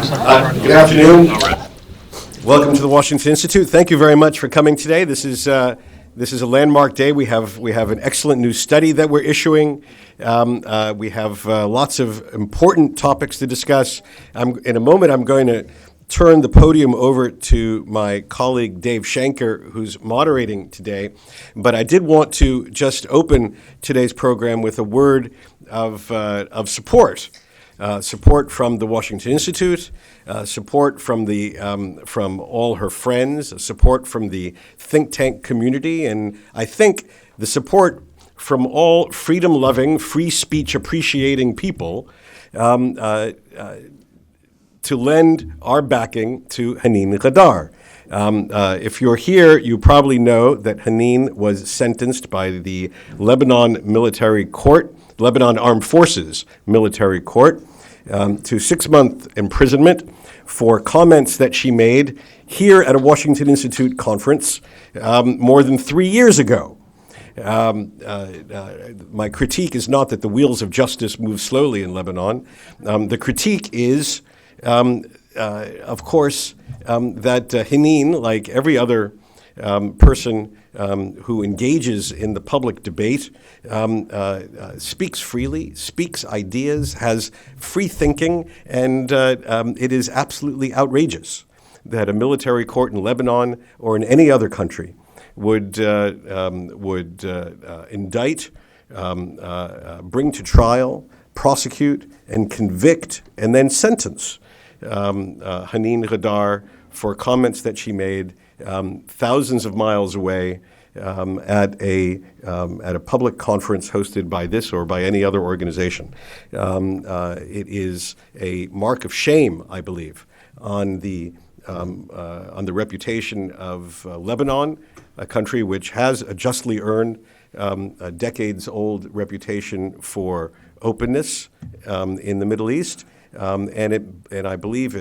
Good afternoon. Welcome to the Washington Institute. Thank you very much for coming today. This is a landmark day. We have an excellent new study that we're issuing. We have lots of important topics to discuss. In a moment, I'm going to turn the podium over to my colleague Dave Shanker, who's moderating today. But I did want to just open today's program with a word of support. Support from the Washington Institute, support from all her friends, support from the think tank community, and I think the support from all freedom-loving, free speech appreciating people to lend our backing to Hanin Ghaddar. If you're here, you probably know that Haneen was sentenced by the Lebanon military court, Lebanon Armed Forces military court, to 6-month imprisonment for comments that she made here at a Washington Institute conference more than 3 years ago. My critique is not that the wheels of justice move slowly in Lebanon. The critique is, of course, that Haneen, like every other person who engages in the public debate, speaks freely, speaks ideas, has free thinking, and it is absolutely outrageous that a military court in Lebanon or in any other country would indict, bring to trial, prosecute, and convict, and then sentence Hanin Ghaddar for comments that she made thousands of miles away at a public conference hosted by this or by any other organization. It is a mark of shame, I believe, on the reputation of Lebanon, a country which has a justly earned a decades-old reputation for openness in the Middle East, and I believe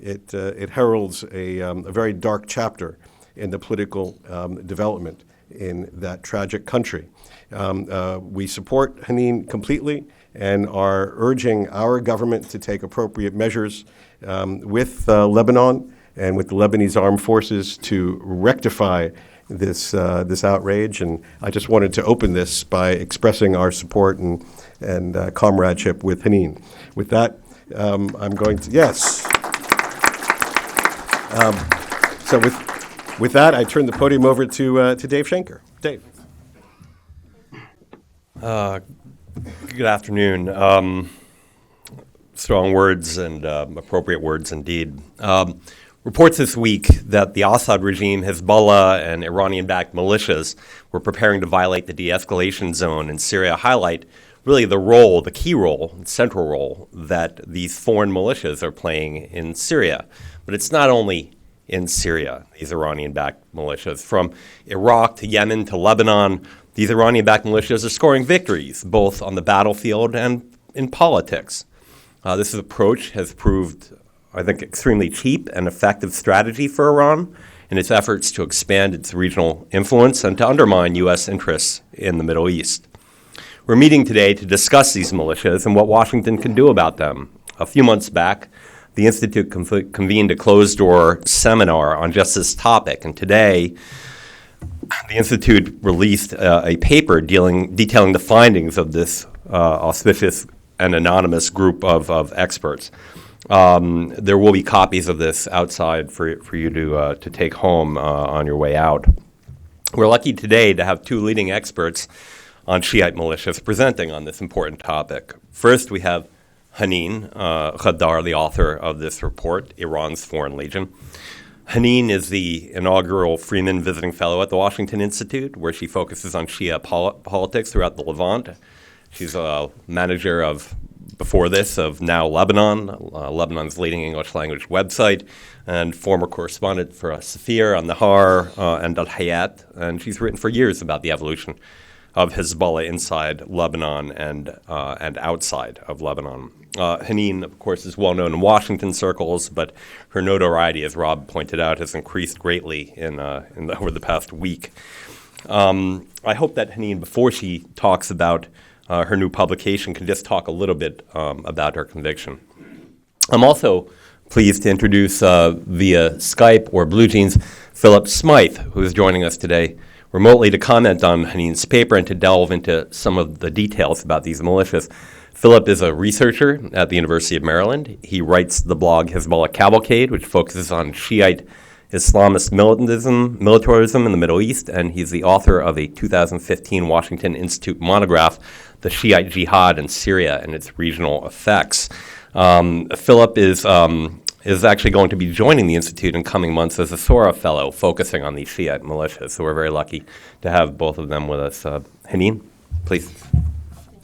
it heralds a very dark chapter in the political development in that tragic country. We support Haneen completely and are urging our government to take appropriate measures with Lebanon and with the Lebanese armed forces to rectify this outrage. And I just wanted to open this by expressing our support and comradeship with Haneen. With that, I'm going to, yes. So with that, I turn the podium over to Dave Shanker. Dave. Good afternoon. Strong words and appropriate words indeed. Reports this week that the Assad regime, Hezbollah, and Iranian-backed militias were preparing to violate the de-escalation zone in Syria highlight really the key role, central role that these foreign militias are playing in Syria. But it's not only in Syria, these Iranian-backed militias. From Iraq to Yemen to Lebanon, these Iranian-backed militias are scoring victories, both on the battlefield and in politics. This approach has proved, I think, extremely cheap and effective strategy for Iran in its efforts to expand its regional influence and to undermine U.S. interests in the Middle East. We're meeting today to discuss these militias and what Washington can do about them. A few months back, the Institute convened a closed-door seminar on just this topic, and today the Institute released a paper detailing the findings of this auspicious and anonymous group of experts. There will be copies of this outside for you to take home on your way out. We're lucky today to have two leading experts on Shiite militias presenting on this important topic. First, we have Hanin Ghaddar, the author of this report, Iran's Foreign Legion. Haneen is the inaugural Friedmann Visiting Fellow at the Washington Institute, where she focuses on Shia politics throughout the Levant. She's a manager before this of Now Lebanon, Lebanon's leading English-language website, and former correspondent for Syria, An-Nahar, and Al-Hayat. And she's written for years about the evolution of Hezbollah inside Lebanon and outside of Lebanon. Haneen, of course, is well known in Washington circles, but her notoriety, as Rob pointed out, has increased greatly over the past week. I hope that Haneen, before she talks about her new publication, can just talk a little bit about her conviction. I'm also pleased to introduce via Skype or Blue Jeans Phillip Smyth, who is joining us today remotely to comment on Haneen's paper and to delve into some of the details about these militias. Phillip is a researcher at the University of Maryland. He writes the blog Hezbollah Cavalcade, which focuses on Shiite Islamist militarism in the Middle East, and he's the author of a 2015 Washington Institute monograph, The Shiite Jihad in Syria and Its Regional Effects. Phillip is actually going to be joining the Institute in coming months as a SORA fellow focusing on these Shiite militias, so we're very lucky to have both of them with us. Haneen, please.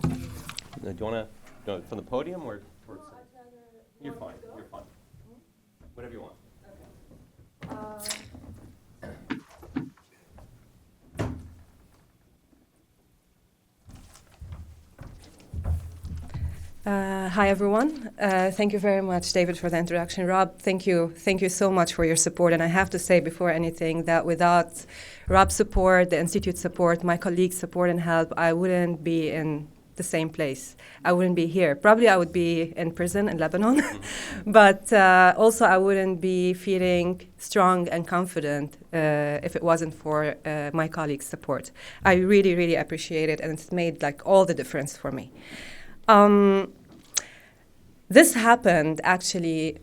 Do you want to from the podium or towards? You're fine. You're fine. Whatever you want. Hi, everyone. Thank you very much, David, for the introduction. Rob, thank you so much for your support. And I have to say before anything that without Rob's support, the Institute's support, my colleagues' support and help, I wouldn't be in the same place. I wouldn't be here. Probably I would be in prison in Lebanon, but also I wouldn't be feeling strong and confident if it wasn't for my colleagues' support. I really, really appreciate it, and it's made like all the difference for me. This happened actually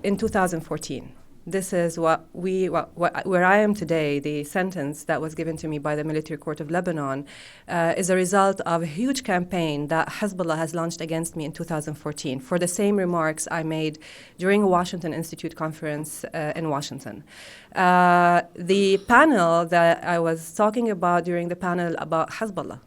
in 2014. This is where I am today. The sentence that was given to me by the Military Court of Lebanon is a result of a huge campaign that Hezbollah has launched against me in 2014 for the same remarks I made during a Washington Institute conference in Washington. The panel that I was talking about during the panel about Hezbollah,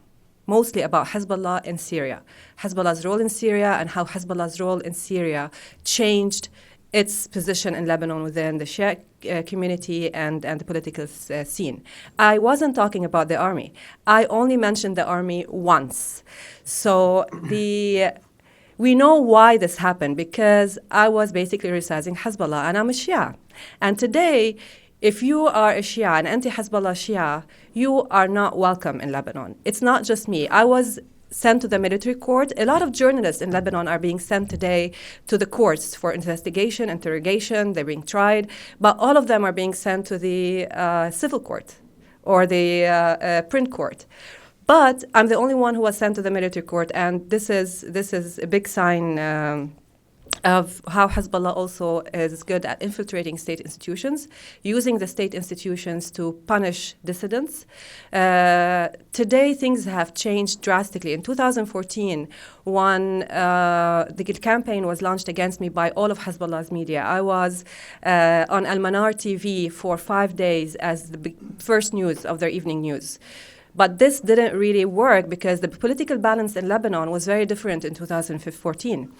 mostly about Hezbollah in Syria, Hezbollah's role in Syria and how Hezbollah's role in Syria changed its position in Lebanon within the Shia community and the political scene. I wasn't talking about the army. I only mentioned the army once. So we know why this happened, because I was basically criticizing Hezbollah, and I'm a Shia. And today, if you are a Shia, an anti-Hezbollah Shia, you are not welcome in Lebanon. It's not just me. I was sent to the military court. A lot of journalists in Lebanon are being sent today to the courts for investigation, interrogation, they're being tried, but all of them are being sent to the civil court or the print court. But I'm the only one who was sent to the military court, and this is a big sign of how Hezbollah also is good at infiltrating state institutions, using the state institutions to punish dissidents. Today, things have changed drastically. In 2014, when the campaign was launched against me by all of Hezbollah's media, I was on Al-Nahar TV for 5 days as the first news of their evening news. But this didn't really work because the political balance in Lebanon was very different in 2014.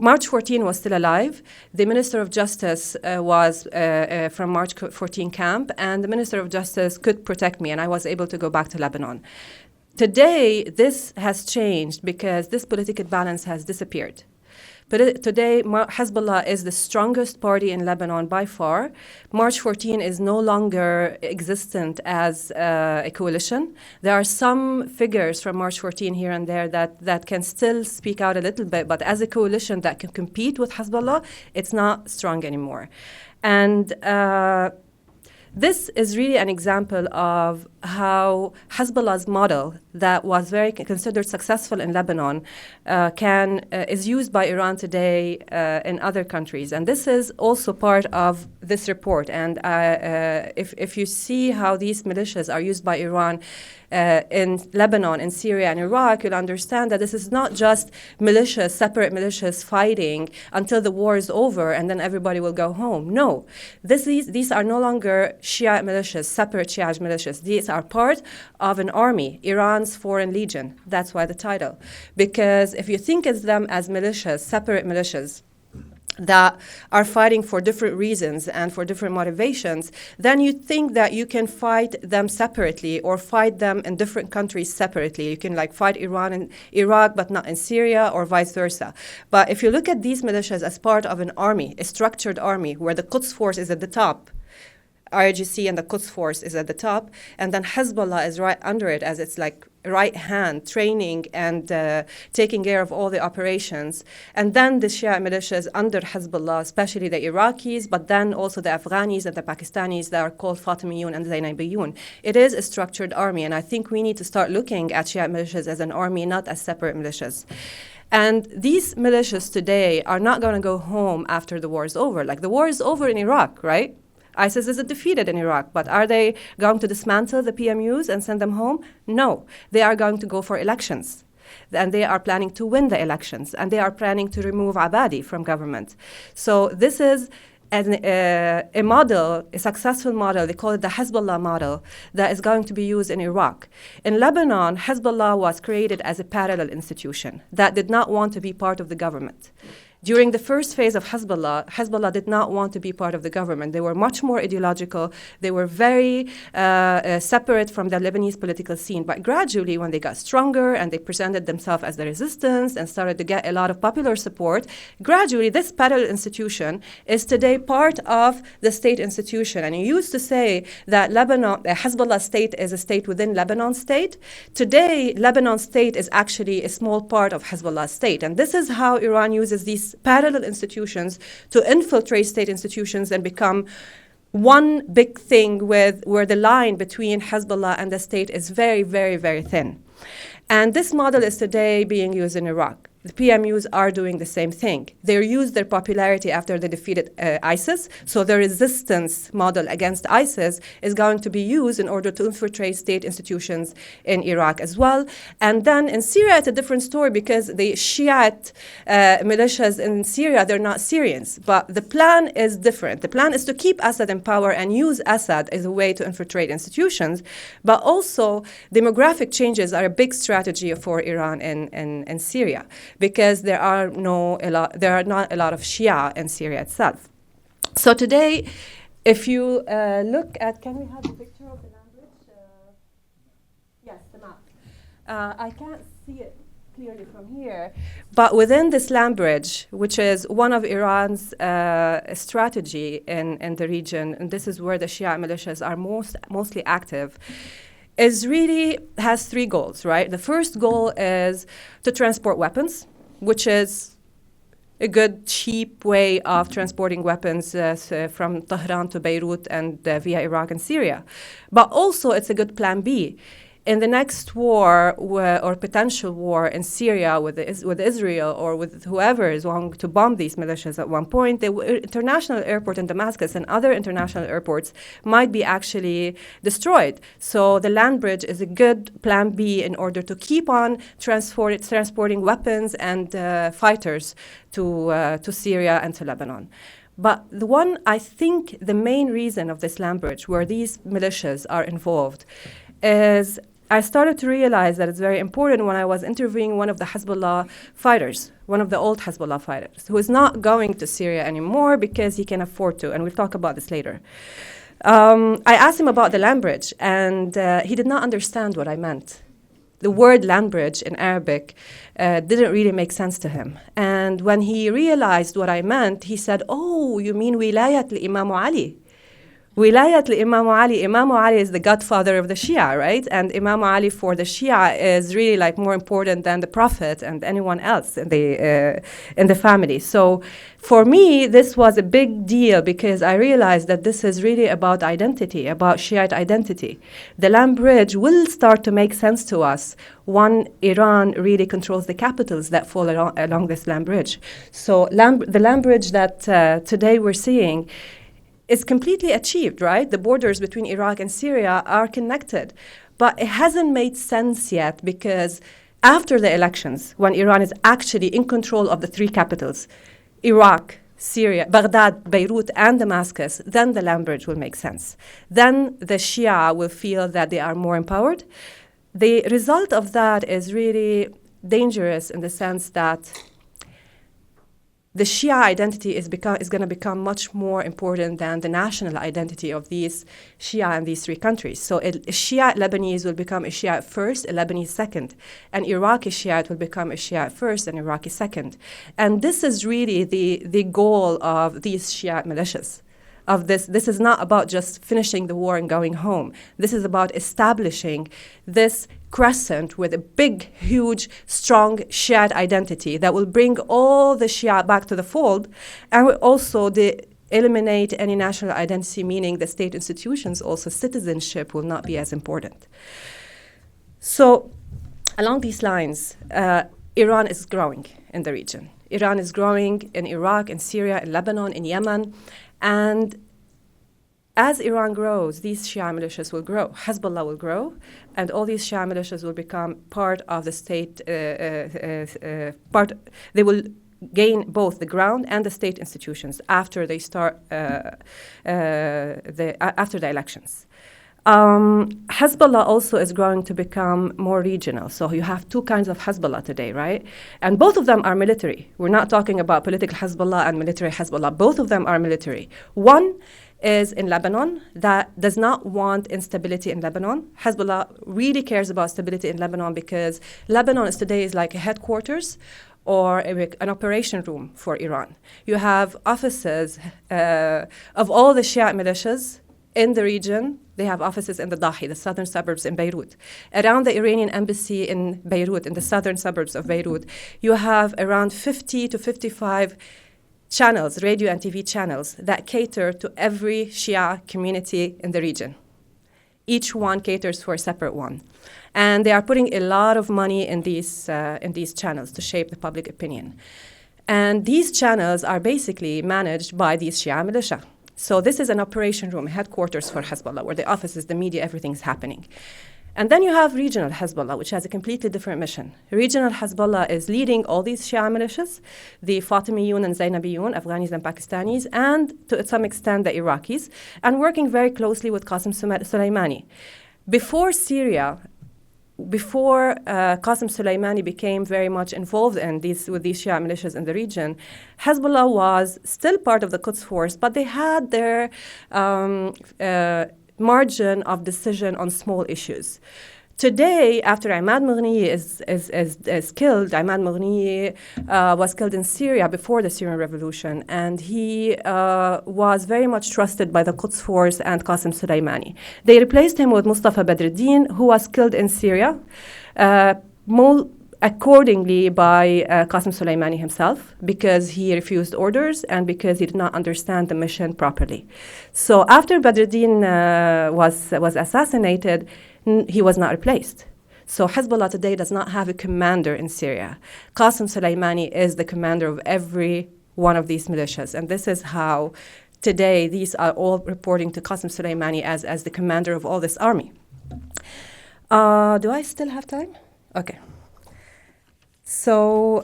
March 14 was still alive. The Minister of Justice was from March 14 camp, and the Minister of Justice could protect me, and I was able to go back to Lebanon. Today, this has changed because this political balance has disappeared. But today, Hezbollah is the strongest party in Lebanon by far. March 14 is no longer existent as a coalition. There are some figures from March 14 here and there that can still speak out a little bit, but as a coalition that can compete with Hezbollah, it's not strong anymore. And this is really an example of how Hezbollah's model that was very considered successful in Lebanon is used by Iran today in other countries. And this is also part of this report. And if you see how these militias are used by Iran in Lebanon, in Syria, and Iraq, you'll understand that this is not just militias, separate militias fighting until the war is over and then everybody will go home. No, these are no longer Shia militias, separate Shia militias. These are part of an army, Iran's Foreign Legion. That's why the title. Because if you think of them as militias, separate militias, that are fighting for different reasons and for different motivations, then you think that you can fight them separately or fight them in different countries separately. You can fight Iran and Iraq, but not in Syria, or vice versa. But if you look at these militias as part of an army, a structured army, where the Quds force is at the top, IRGC and the Quds Force is at the top, and then Hezbollah is right under it as its like right hand, training and taking care of all the operations. And then the Shia militias under Hezbollah, especially the Iraqis, but then also the Afghanis and the Pakistanis that are called Fatimiyun and Zainabiyun. It is a structured army, and I think we need to start looking at Shia militias as an army, not as separate militias. And these militias today are not going to go home after the war is over. Like, the war is over in Iraq, right? ISIS is defeated in Iraq, but are they going to dismantle the PMUs and send them home? No. They are going to go for elections. And they are planning to win the elections. And they are planning to remove Abadi from government. So this is a model, a successful model, they call it the Hezbollah model, that is going to be used in Iraq. In Lebanon, Hezbollah was created as a parallel institution that did not want to be part of the government. During the first phase of Hezbollah, Hezbollah did not want to be part of the government. They were much more ideological. They were very separate from the Lebanese political scene. But gradually, when they got stronger and they presented themselves as the resistance and started to get a lot of popular support, gradually this parallel institution is today part of the state institution. And you used to say that Lebanon, Hezbollah state is a state within Lebanon state. Today, Lebanon state is actually a small part of Hezbollah state. And this is how Iran uses these parallel institutions to infiltrate state institutions and become one big thing where the line between Hezbollah and the state is very, very, very thin. And this model is today being used in Iraq. The PMUs are doing the same thing. They used their popularity after they defeated ISIS, so the resistance model against ISIS is going to be used in order to infiltrate state institutions in Iraq as well. And then in Syria, it's a different story because the Shiite militias in Syria, they're not Syrians, but the plan is different. The plan is to keep Assad in power and use Assad as a way to infiltrate institutions, but also demographic changes are a big strategy for Iran in Syria, because there are not a lot of Shia in Syria itself. So today, if you look at, can we have a picture of the land bridge? Yes, the map. I can't see it clearly from here, but within this land bridge, which is one of Iran's strategy in the region, and this is where the Shia militias are mostly active, is really has three goals, right? The first goal is to transport weapons, which is a good, cheap way of transporting weapons from Tehran to Beirut and via Iraq and Syria. But also, it's a good plan B. In the next war or potential war in Syria with Israel or with whoever is going to bomb these militias at one point, the international airport in Damascus and other international airports might be actually destroyed. So the land bridge is a good plan B in order to keep on transporting weapons and fighters to Syria and to Lebanon. But I think the main reason of this land bridge where these militias are involved is I started to realize that it's very important when I was interviewing one of the Hezbollah fighters, one of the old Hezbollah fighters, who is not going to Syria anymore because he can afford to, and we'll talk about this later. I asked him about the land bridge, and he did not understand what I meant. The word land bridge in Arabic didn't really make sense to him. And when he realized what I meant, he said, "Oh, you mean wilayat li-Imam Ali?" Wilayat li-Imam Ali. Imam Ali is the godfather of the Shia, right? And Imam Ali for the Shia is really like more important than the Prophet and anyone else in the family. So for me, this was a big deal because I realized that this is really about identity, about Shiite identity. The land bridge will start to make sense to us when Iran really controls the capitals that fall along this land bridge. So the land bridge that today we're seeing is completely achieved, right? The borders between Iraq and Syria are connected. But it hasn't made sense yet because after the elections, when Iran is actually in control of the three capitals, Iraq, Syria, Baghdad, Beirut, and Damascus, then the land bridge will make sense. Then the Shia will feel that they are more empowered. The result of that is really dangerous in the sense that the Shia identity is going to become much more important than the national identity of these Shia in these three countries. So a Shia Lebanese will become a Shia first, a Lebanese second. An Iraqi Shiite will become a Shia first, an Iraqi second. And this is really the goal of these Shia militias. of this. This is not about just finishing the war and going home. This is about establishing this crescent with a big, huge, strong Shiite identity that will bring all the Shia back to the fold, and will also eliminate any national identity, meaning the state institutions, also citizenship, will not be as important. So along these lines, Iran is growing in the region. Iran is growing in Iraq, in Syria, in Lebanon, in Yemen. And as Iran grows, these Shia militias will grow. Hezbollah will grow, and all these Shia militias will become part of the state. They will gain both the ground and the state institutions after they start after the elections. Hezbollah also is growing to become more regional. So you have two kinds of Hezbollah today, right? And both of them are military. We're not talking about political Hezbollah and military Hezbollah. Both of them are military. One is in Lebanon that does not want instability in Lebanon. Hezbollah really cares about stability in Lebanon because Lebanon today is like a headquarters or an operation room for Iran. You have offices of all the Shia militias in the region. They have offices in the Dahi, the southern suburbs in Beirut. Around the Iranian embassy in Beirut, in the southern suburbs of Beirut, you have around 50 to 55 channels, radio and TV channels, that cater to every Shia community in the region. Each one caters for a separate one. And they are putting a lot of money in these channels to shape the public opinion. And these channels are basically managed by these Shia militia. So this is an operation room, headquarters for Hezbollah, where the offices, the media, everything's happening. And then you have regional Hezbollah, which has a completely different mission. Regional Hezbollah is leading all these Shia militias, the Fatimiyun and Zainabiyun, Afghanis and Pakistanis, and to some extent the Iraqis, and working very closely with Qasem Soleimani. Before Syria, Qasem Soleimani became very much involved with these Shia militias in the region, Hezbollah was still part of the Quds Force, but they had their margin of decision on small issues. Today, after Ahmad Mughni is killed, Ahmad Mughni was killed in Syria before the Syrian revolution, and he was very much trusted by the Quds Force and Qasem Soleimani. They replaced him with Mustafa Badreddin, who was killed in Syria, accordingly by Qasem Soleimani himself, because he refused orders and because he did not understand the mission properly. So after Badreddin was assassinated, he was not replaced. So Hezbollah today does not have a commander in Syria. Qasem Soleimani is the commander of every one of these militias. And this is how today these are all reporting to Qasem Soleimani as the commander of all this army. Do I still have time? Okay. So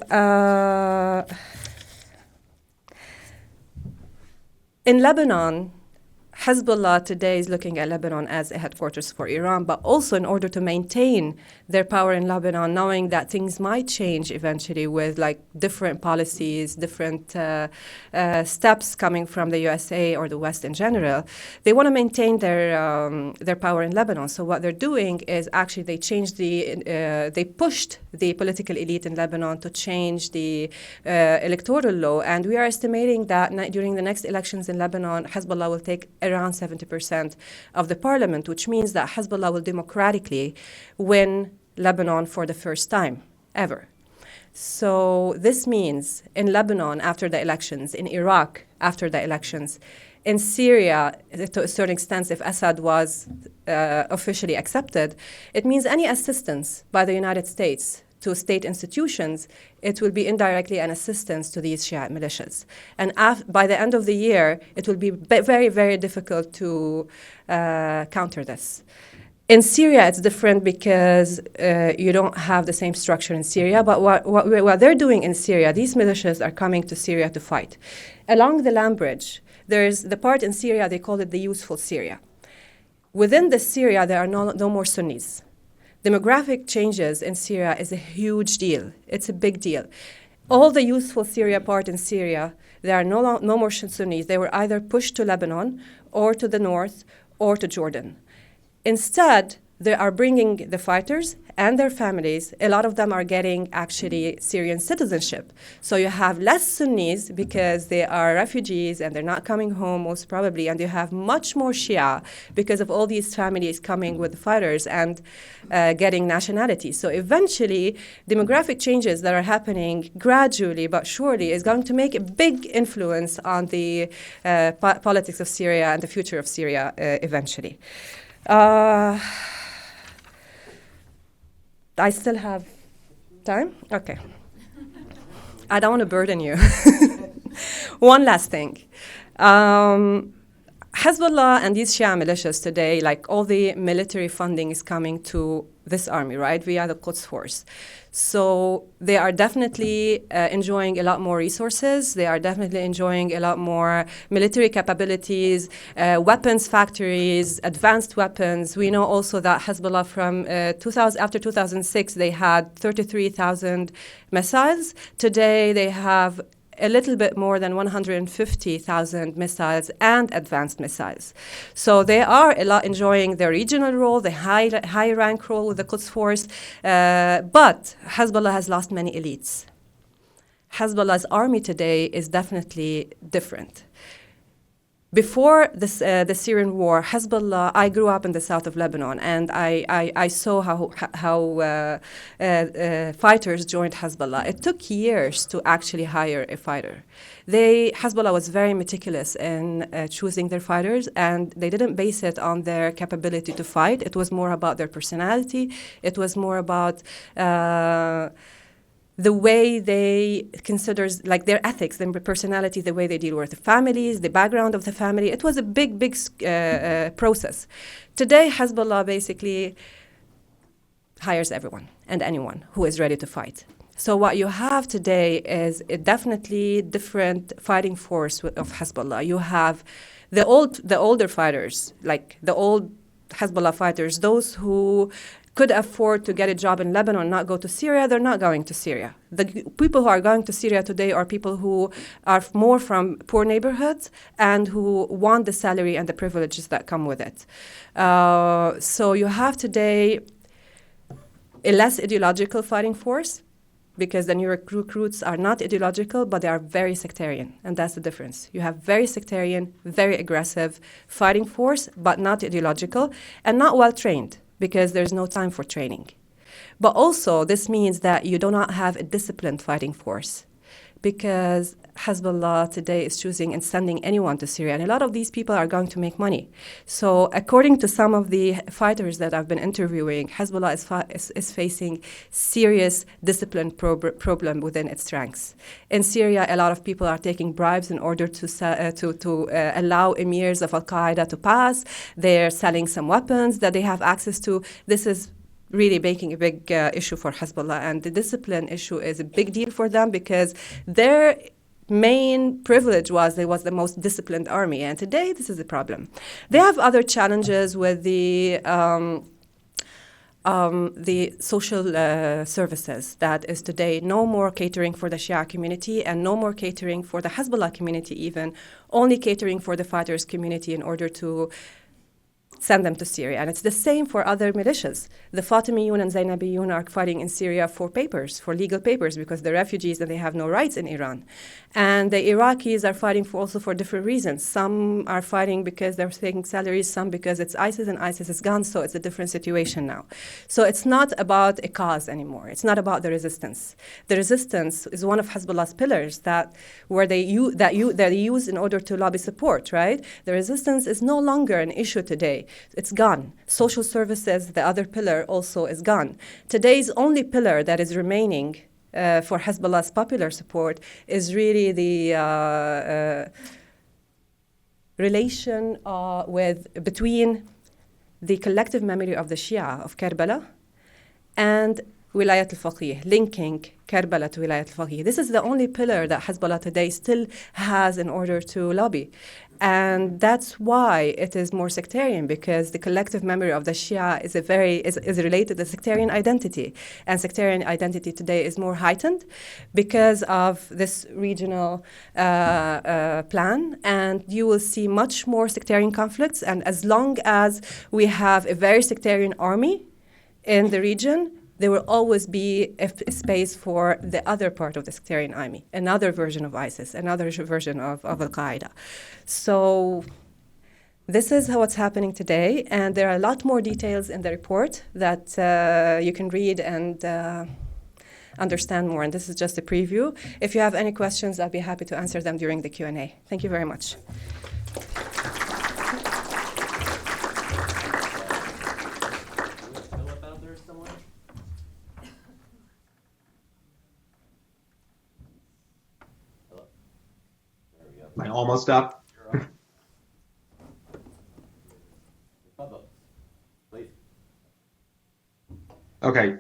in Lebanon, Hezbollah today is looking at Lebanon as a headquarters for Iran, but also in order to maintain their power in Lebanon, knowing that things might change eventually with like different policies, different steps coming from the USA or the West in general. They want to maintain their power in Lebanon. So what they're doing is actually they pushed the political elite in Lebanon to change the electoral law, and we are estimating that during the next elections in Lebanon, Hezbollah will take around 70% of the parliament, which means that Hezbollah will democratically win Lebanon for the first time ever. So this means in Lebanon after the elections, in Iraq after the elections, in Syria, to a certain extent, if Assad was officially accepted, it means any assistance by the United States to state institutions, it will be indirectly an assistance to these Shiite militias. And by the end of the year, it will be very, very difficult to counter this. In Syria, it's different because you don't have the same structure in Syria, but what they're doing in Syria, these militias are coming to Syria to fight. Along the land bridge, there's the part in Syria, they call it the useful Syria. Within the Syria, there are no more Sunnis. Demographic changes in Syria is a huge deal. It's a big deal. All the useful Syria part in Syria, there are no more Sunnis. They were either pushed to Lebanon or to the north or to Jordan. Instead, They are bringing the fighters and their families. A lot of them are getting actually Syrian citizenship. So you have less Sunnis because they are refugees and they're not coming home most probably, and you have much more Shia because of all these families coming with the fighters and getting nationality. So eventually, demographic changes that are happening gradually but surely is going to make a big influence on the politics of Syria and the future of Syria eventually. I still have time? Okay. I don't want to burden you. One last thing. Hezbollah and these Shia militias today, like all the military funding is coming to this army, right, via the Quds Force. So they are definitely enjoying a lot more resources. They are definitely enjoying a lot more military capabilities, weapons factories, advanced weapons. We know also that Hezbollah from after 2006, they had 33,000 missiles. Today they have a little bit more than 150,000 missiles and advanced missiles. So they are a lot enjoying their regional role, the high rank role with the Quds Force, but Hezbollah has lost many elites. Hezbollah's army today is definitely different. Before this, the Syrian war, Hezbollah, I grew up in the south of Lebanon, and I saw how fighters joined Hezbollah. It took years to actually hire a fighter. Hezbollah was very meticulous in choosing their fighters, and they didn't base it on their capability to fight. It was more about their personality. It was more about the way they consider, like their ethics, their personality, the way they deal with the families, the background of the family. It was a big process. Today, Hezbollah basically hires everyone and anyone who is ready to fight. So what you have today is a definitely different fighting force of Hezbollah. You have the older fighters, like the old Hezbollah fighters, those who could afford to get a job in Lebanon and not go to Syria, they're not going to Syria. The people who are going to Syria today are people who are more from poor neighborhoods and who want the salary and the privileges that come with it. So you have today a less ideological fighting force, because the new recruits are not ideological, but they are very sectarian, and that's the difference. You have very sectarian, very aggressive fighting force, but not ideological, and not well-trained, because there's no time for training. But also, this means that you do not have a disciplined fighting force, because Hezbollah today is choosing and sending anyone to Syria, and a lot of these people are going to make money. So according to some of the fighters that I've been interviewing, Hezbollah is facing serious discipline problem within its ranks. In Syria, a lot of people are taking bribes in order to allow emirs of Al-Qaeda to pass. They're selling some weapons that they have access to. This is really making a big issue for Hezbollah, and the discipline issue is a big deal for them, because their main privilege was they was the most disciplined army, and today this is a problem. They have other challenges with the social services that is today no more catering for the Shia community and no more catering for the Hezbollah community even, only catering for the fighters community in order to send them to Syria. And it's the same for other militias. The Fatimiyun and Zainabiyun are fighting in Syria for papers, for legal papers, because they're refugees and they have no rights in Iran. And the Iraqis are fighting also for different reasons. Some are fighting because they're taking salaries, some because it's ISIS and ISIS is gone, so it's a different situation now. So it's not about a cause anymore. It's not about the resistance. The resistance is one of Hezbollah's pillars that they use in order to lobby support, right? The resistance is no longer an issue today. It's gone. Social services, the other pillar, also is gone. Today's only pillar that is remaining for Hezbollah's popular support is really the relation between the collective memory of the Shia of Karbala and Wilayat al-Faqih, linking Karbala to Wilayat al-Faqih. This is the only pillar that Hezbollah today still has in order to lobby. And that's why it is more sectarian, because the collective memory of the Shia is related to sectarian identity. And sectarian identity today is more heightened because of this regional plan. And you will see much more sectarian conflicts. And as long as we have a very sectarian army in the region, there will always be a space for the other part of the sectarian army, another version of ISIS, another version of Al-Qaeda. So this is what's happening today, and there are a lot more details in the report that you can read and understand more, and this is just a preview. If you have any questions, I'll be happy to answer them during the Q&A. Thank you very much. Am I almost up? Okay.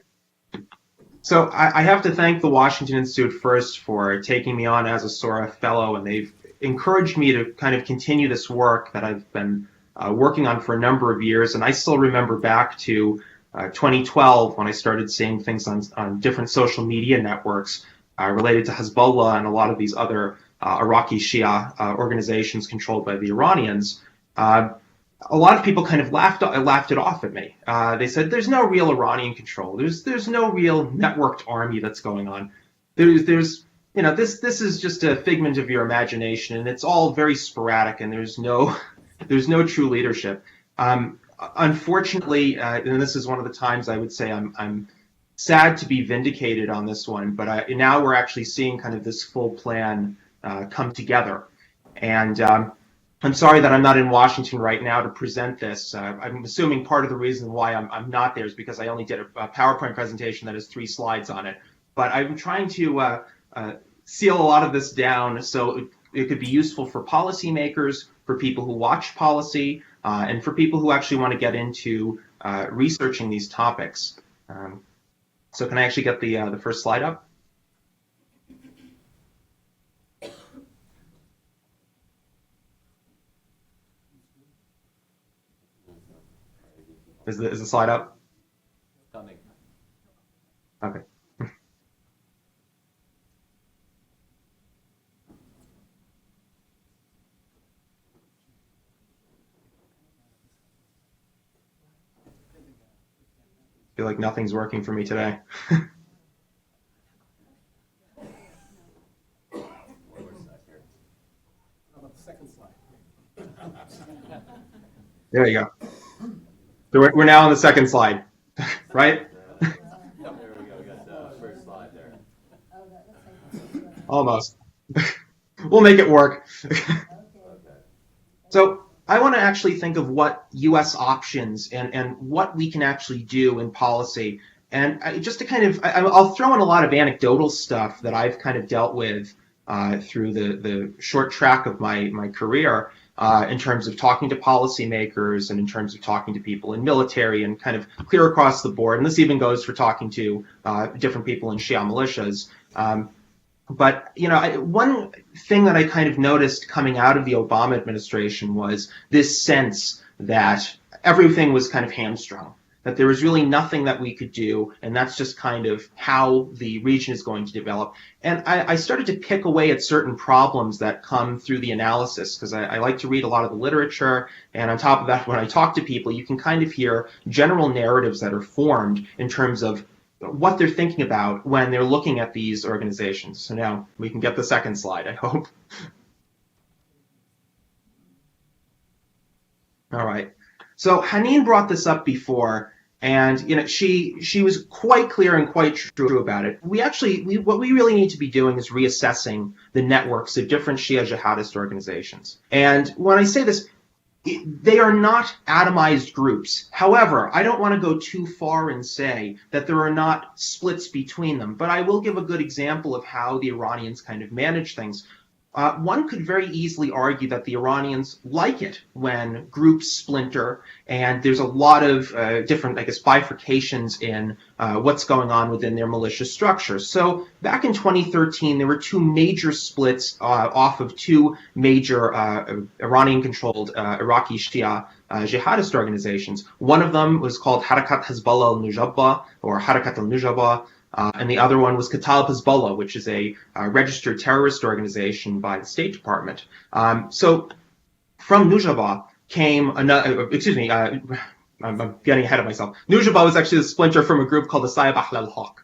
So I have to thank the Washington Institute first for taking me on as a SORA fellow, and they've encouraged me to kind of continue this work that I've been working on for a number of years. And I still remember back to 2012 when I started seeing things on different social media networks related to Hezbollah and a lot of these other Iraqi Shia organizations controlled by the Iranians. A lot of people kind of laughed it off at me. They said, "There's no real Iranian control. There's no real networked army that's going on. There's you know this is just a figment of your imagination, and it's all very sporadic, and there's no true leadership." Unfortunately, and this is one of the times I would say I'm sad to be vindicated on this one, but now we're actually seeing kind of this full plan come together. And I'm sorry that I'm not in Washington right now to present this. I'm assuming part of the reason why I'm not there is because I only did a PowerPoint presentation that has 3 slides on it. But I'm trying to seal a lot of this down so it could be useful for policymakers, for people who watch policy, and for people who actually want to get into researching these topics. So can I actually get the first slide up? Is the slide up? Coming. Okay. Feel like nothing's working for me today. There you go. So we're now on the second slide, right? There we go. We got the first slide there. Almost. We'll make it work. So I want to actually think of what U.S. options and what we can actually do in policy. And just to kind of, I'll throw in a lot of anecdotal stuff that I've kind of dealt with through the short track of my career. In terms of talking to policymakers and in terms of talking to people in military and kind of clear across the board. And this even goes for talking to different people in Shia militias. But, you know, one thing that I kind of noticed coming out of the Obama administration was this sense that everything was kind of hamstrung, that there was really nothing that we could do, and that's just kind of how the region is going to develop. And I started to pick away at certain problems that come through the analysis, because I like to read a lot of the literature, and on top of that, when I talk to people, you can kind of hear general narratives that are formed in terms of what they're thinking about when they're looking at these organizations. So now we can get the second slide, I hope. All right. So Haneen brought this up before, and you know she was quite clear and quite true about it. What we really need to be doing is reassessing the networks of different Shia jihadist organizations. And when I say this, they are not atomized groups. However, I don't want to go too far and say that there are not splits between them, but I will give a good example of how the Iranians kind of manage things. one could very easily argue that the Iranians like it when groups splinter, and there's a lot of different, I guess, bifurcations in what's going on within their militia structures. So back in 2013, there were two major splits off of two major Iranian-controlled Iraqi Shia jihadist organizations. One of them was called Harakat Hezbollah al-Nujaba, or Harakat al-Nujaba, and the other one was Kataib Hezbollah, which is a registered terrorist organization by the State Department. So from Nujaba came another, I'm getting ahead of myself. Nujaba was actually a splinter from a group called the Sayyidah al-Haq,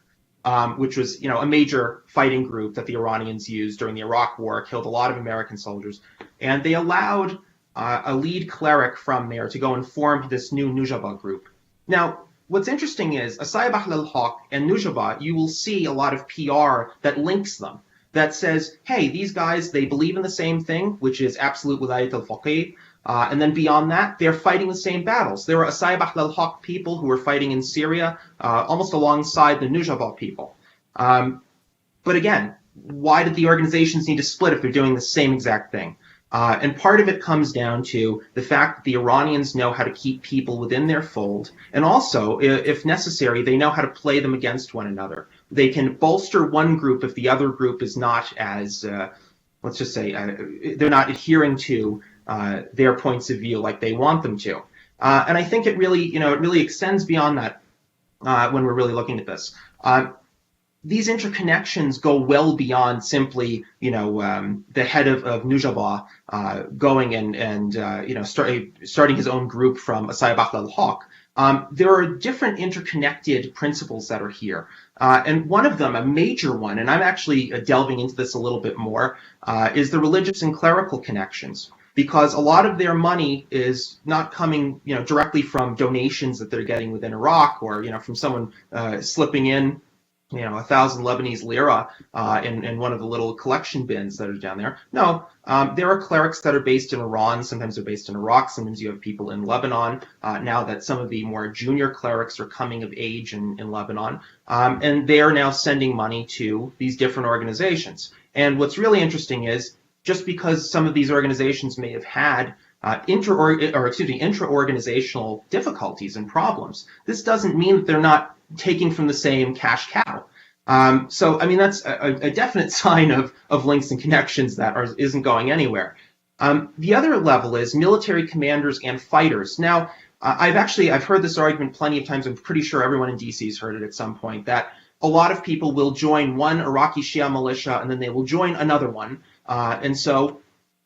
which was, a major fighting group that the Iranians used during the Iraq War, killed a lot of American soldiers. And they allowed a lead cleric from there to go and form this new Nujaba group. Now, what's interesting is, Sayyidah al-Haq and Nujaba, you will see a lot of PR that links them, that says, hey, these guys, they believe in the same thing, which is absolute wilayat al-faqih, and then beyond that, they're fighting the same battles. There were Sayyidah al-Haq people who were fighting in Syria almost alongside the Nujaba people. But again, why did the organizations need to split if they're doing the same exact thing? And part of it comes down to the fact that the Iranians know how to keep people within their fold, and also, if necessary, they know how to play them against one another. They can bolster one group if the other group is not as, let's just say, they're not adhering to their points of view like they want them to. And I think it really extends beyond that when we're really looking at this. These interconnections go well beyond simply, the head of Nujaba going and starting his own group from Sayyidah al-Haq. There are different interconnected principles that are here. And one of them, a major one, and I'm actually delving into this a little bit more, is the religious and clerical connections. Because a lot of their money is not coming, directly from donations that they're getting within Iraq, or, from someone slipping in 1,000 Lebanese lira in one of the little collection bins that are down there. No, there are clerics that are based in Iran. Sometimes they're based in Iraq. Sometimes you have people in Lebanon. Now that some of the more junior clerics are coming of age in Lebanon, and they are now sending money to these different organizations. And what's really interesting is, just because some of these organizations may have had intra-organizational difficulties and problems, this doesn't mean that they're not taking from the same cash cow. So, that's a definite sign of links and connections that isn't going anywhere. The other level is military commanders and fighters. Now, I've heard this argument plenty of times. I'm pretty sure everyone in DC has heard it at some point, that a lot of people will join one Iraqi Shia militia and then they will join another one. And so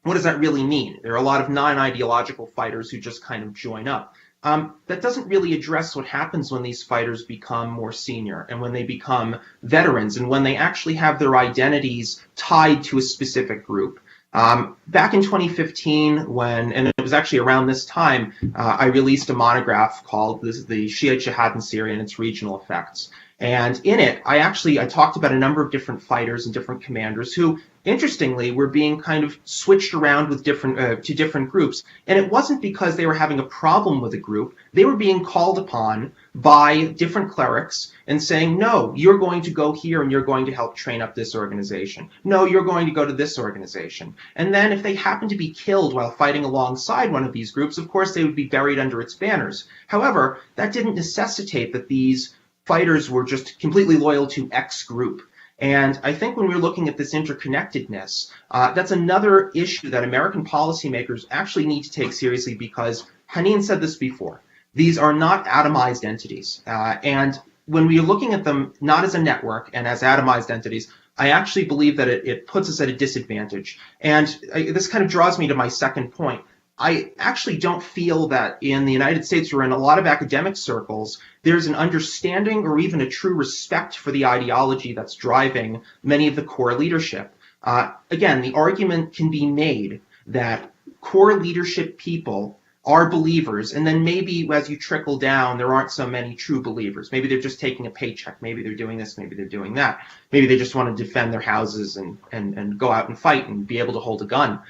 what does that really mean? There are a lot of non-ideological fighters who just kind of join up. That doesn't really address what happens when these fighters become more senior and when they become veterans and when they actually have their identities tied to a specific group. Back in 2015, and it was actually around this time, I released a monograph called The Shia Jihad in Syria and Its Regional Effects. And in it, I talked about a number of different fighters and different commanders who, interestingly, were being kind of switched around with to different groups. And it wasn't because they were having a problem with a group. They were being called upon by different clerics and saying, no, you're going to go here and you're going to help train up this organization. No, you're going to go to this organization. And then if they happen to be killed while fighting alongside one of these groups, of course, they would be buried under its banners. However, that didn't necessitate that these fighters were just completely loyal to X group. And I think when we're looking at this interconnectedness, that's another issue that American policymakers actually need to take seriously, because Haneen said this before. These are not atomized entities. And when we're looking at them not as a network and as atomized entities, I actually believe that it puts us at a disadvantage. And this kind of draws me to my second point. I actually don't feel that in the United States or in a lot of academic circles, there's an understanding or even a true respect for the ideology that's driving many of the core leadership. Again, the argument can be made that core leadership people are believers, and then maybe as you trickle down, there aren't so many true believers. Maybe they're just taking a paycheck. Maybe they're doing this. Maybe they're doing that. Maybe they just want to defend their houses and go out and fight and be able to hold a gun.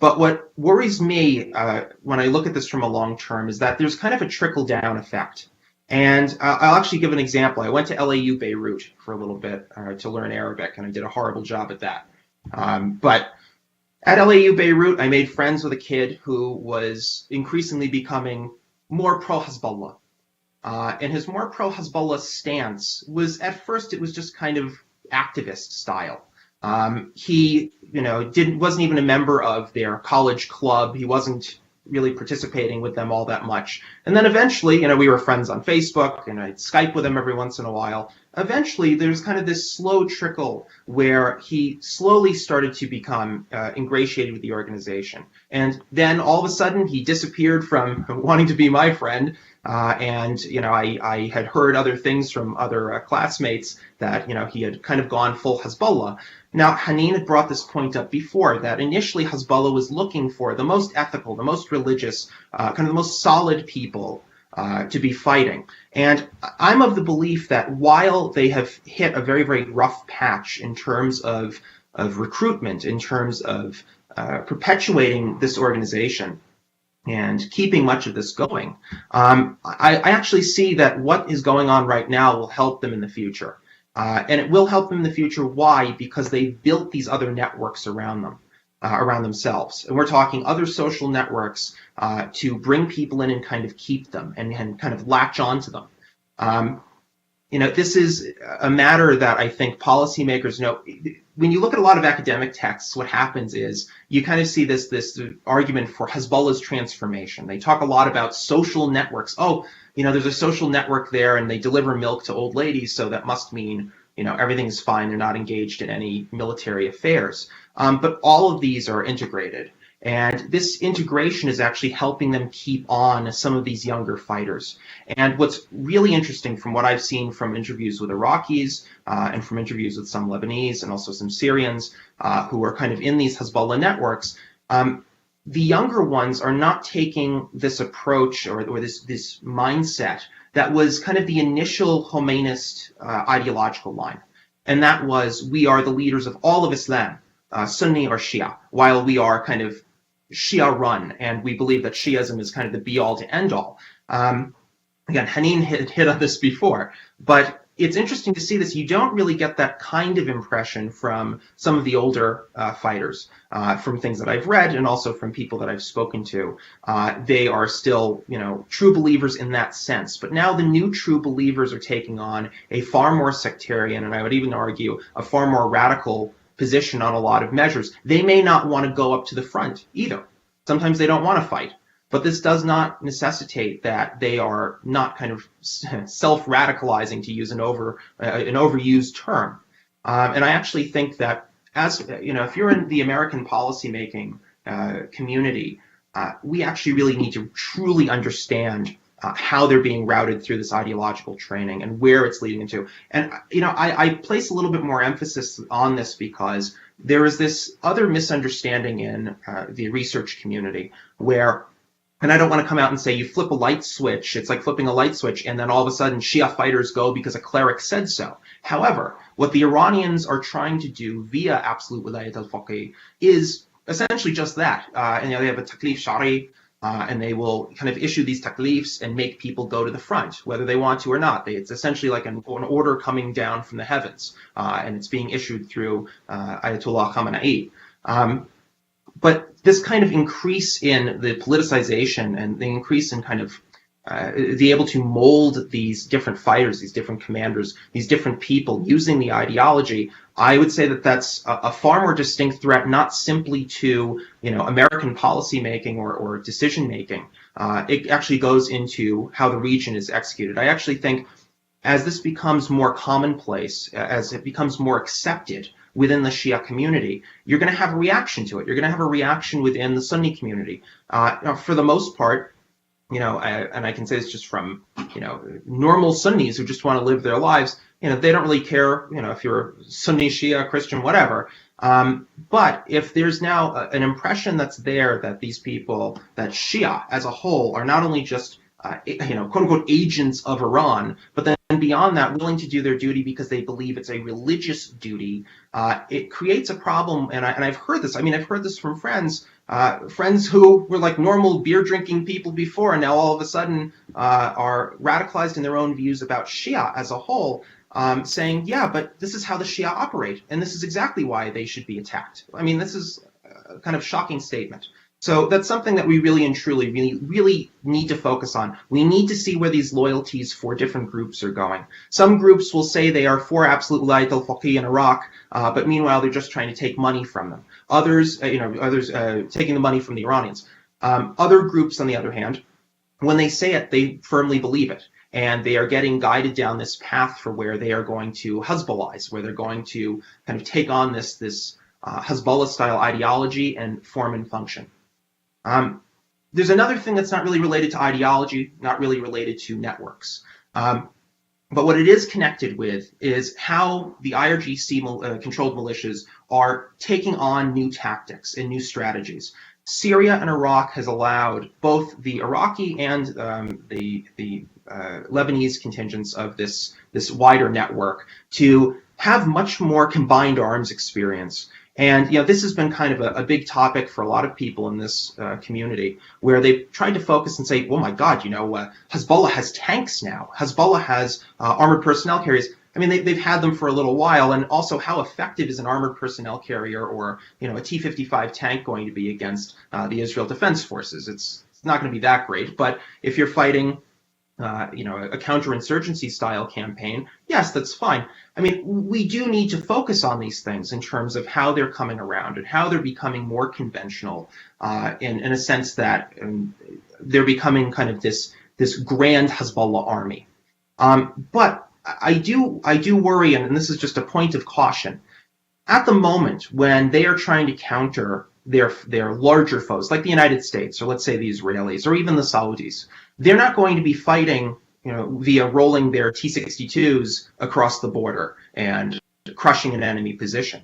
But what worries me when I look at this from a long term is that there's kind of a trickle-down effect. And I'll actually give an example. I went to LAU Beirut for a little bit to learn Arabic, and I did a horrible job at that. But at LAU Beirut, I made friends with a kid who was increasingly becoming more pro-Hezbollah. And his more pro-Hezbollah stance was, at first, it was just kind of activist style. He, wasn't even a member of their college club. He wasn't really participating with them all that much. And then eventually, we were friends on Facebook, and I'd Skype with him every once in a while. Eventually, there's kind of this slow trickle where he slowly started to become ingratiated with the organization. And then all of a sudden, he disappeared from wanting to be my friend. I had heard other things from other classmates that, he had kind of gone full Hezbollah. Now, Haneen had brought this point up before, that initially Hezbollah was looking for the most ethical, the most religious, kind of the most solid people to be fighting. And I'm of the belief that while they have hit a very, very rough patch in terms of recruitment, in terms of perpetuating this organization and keeping much of this going, I actually see that what is going on right now will help them in the future. And it will help them in the future. Why? Because they've built these other networks around them, around themselves. And we're talking other social networks to bring people in and kind of keep them and kind of latch onto them. This is a matter that I think policymakers know. When you look at a lot of academic texts, what happens is you kind of see this argument for Hezbollah's transformation. They talk a lot about social networks. Oh, there's a social network there and they deliver milk to old ladies, so that must mean, everything's fine. They're not engaged in any military affairs. But all of these are integrated. And this integration is actually helping them keep on some of these younger fighters. And what's really interesting from what I've seen from interviews with Iraqis and from interviews with some Lebanese and also some Syrians who are kind of in these Hezbollah networks, the younger ones are not taking this approach or this mindset that was kind of the initial Khomeinist ideological line. And that was, we are the leaders of all of Islam, Sunni or Shia, while we are kind of Shia run, and we believe that Shiism is kind of the be-all to end-all. Again, Haneen hit on this before, but it's interesting to see this. You don't really get that kind of impression from some of the older fighters, from things that I've read and also from people that I've spoken to. They are still, true believers in that sense. But now the new true believers are taking on a far more sectarian, and I would even argue a far more radical position on a lot of measures. They may not want to go up to the front either. Sometimes they don't want to fight. But this does not necessitate that they are not kind of self-radicalizing, to use an overused term. And I actually think that, as if you're in the American policymaking community, we actually really need to truly understand how they're being routed through this ideological training and where it's leading into. And I place a little bit more emphasis on this because there is this other misunderstanding in the research community where, and I don't want to come out and say you flip a light switch, it's like flipping a light switch, and then all of a sudden Shia fighters go because a cleric said so. However, what the Iranians are trying to do via absolute wilayat al-faqih is essentially just that. And they have a taklif shari, and they will kind of issue these taklifs and make people go to the front, whether they want to or not. It's essentially like an order coming down from the heavens, and it's being issued through Ayatollah Khamenei. But this kind of increase in the politicization and the increase in kind of the able to mold these different fighters, these different commanders, these different people using the ideology, I would say that that's a far more distinct threat, not simply to American policymaking or decision making. It actually goes into how the region is executed. I actually think as this becomes more commonplace, as it becomes more accepted within the Shia community, you're going to have a reaction to it. You're going to have a reaction within the Sunni community. For the most part, and I can say this just from, normal Sunnis who just want to live their lives, they don't really care, if you're Sunni, Shia, Christian, whatever. But if there's now an impression that's there that these people, that Shia as a whole are not only just, quote unquote agents of Iran, but then beyond that, willing to do their duty because they believe it's a religious duty, it creates a problem. And I've heard this. I've heard this from friends who were like normal beer drinking people before, and now all of a sudden are radicalized in their own views about Shia as a whole. saying, yeah, but this is how the Shia operate, and this is exactly why they should be attacked. I mean, this is a kind of shocking statement. So that's something that we really and truly, really need to focus on. We need to see where these loyalties for different groups are going. Some groups will say they are for absolute wilayat al-faqih in Iraq, but meanwhile they're just trying to take money from them. Others taking the money from the Iranians. Other groups, on the other hand, when they say it, they firmly believe it. And they are getting guided down this path for where they are going to Hezbollah, where they're going to kind of take on this Hezbollah-style ideology and form and function. There's another thing that's not really related to ideology, not really related to networks. But what it is connected with is how the IRGC-controlled militias are taking on new tactics and new strategies. Syria and Iraq has allowed both the Iraqi and the Lebanese contingents of this wider network to have much more combined arms experience. And this has been kind of a big topic for a lot of people in this community, where they've tried to focus and say, oh my God, Hezbollah has tanks now. Hezbollah has armored personnel carriers. I mean, they've had them for a little while, and also how effective is an armored personnel carrier or a T-55 tank going to be against the Israel Defense Forces? It's not going to be that great, but if you're fighting a counterinsurgency style campaign, yes, that's fine. I mean, we do need to focus on these things in terms of how they're coming around and how they're becoming more conventional in a sense that they're becoming kind of this grand Hezbollah army. But I do worry, and this is just a point of caution. At the moment, when they are trying to counter their larger foes, like the United States, or let's say the Israelis, or even the Saudis, they're not going to be fighting, via rolling their T-62s across the border and crushing an enemy position.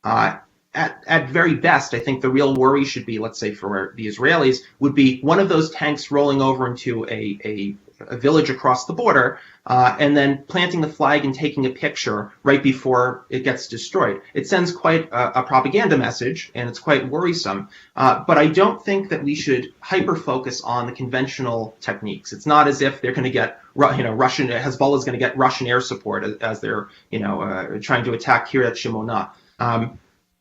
At very best, I think the real worry should be, let's say for the Israelis, would be one of those tanks rolling over into a village across the border, and then planting the flag and taking a picture right before it gets destroyed. It sends quite a propaganda message, and it's quite worrisome. But I don't think that we should hyper-focus on the conventional techniques. It's not as if they're going to get, Hezbollah is going to get Russian air support as they're, trying to attack here at Shimona.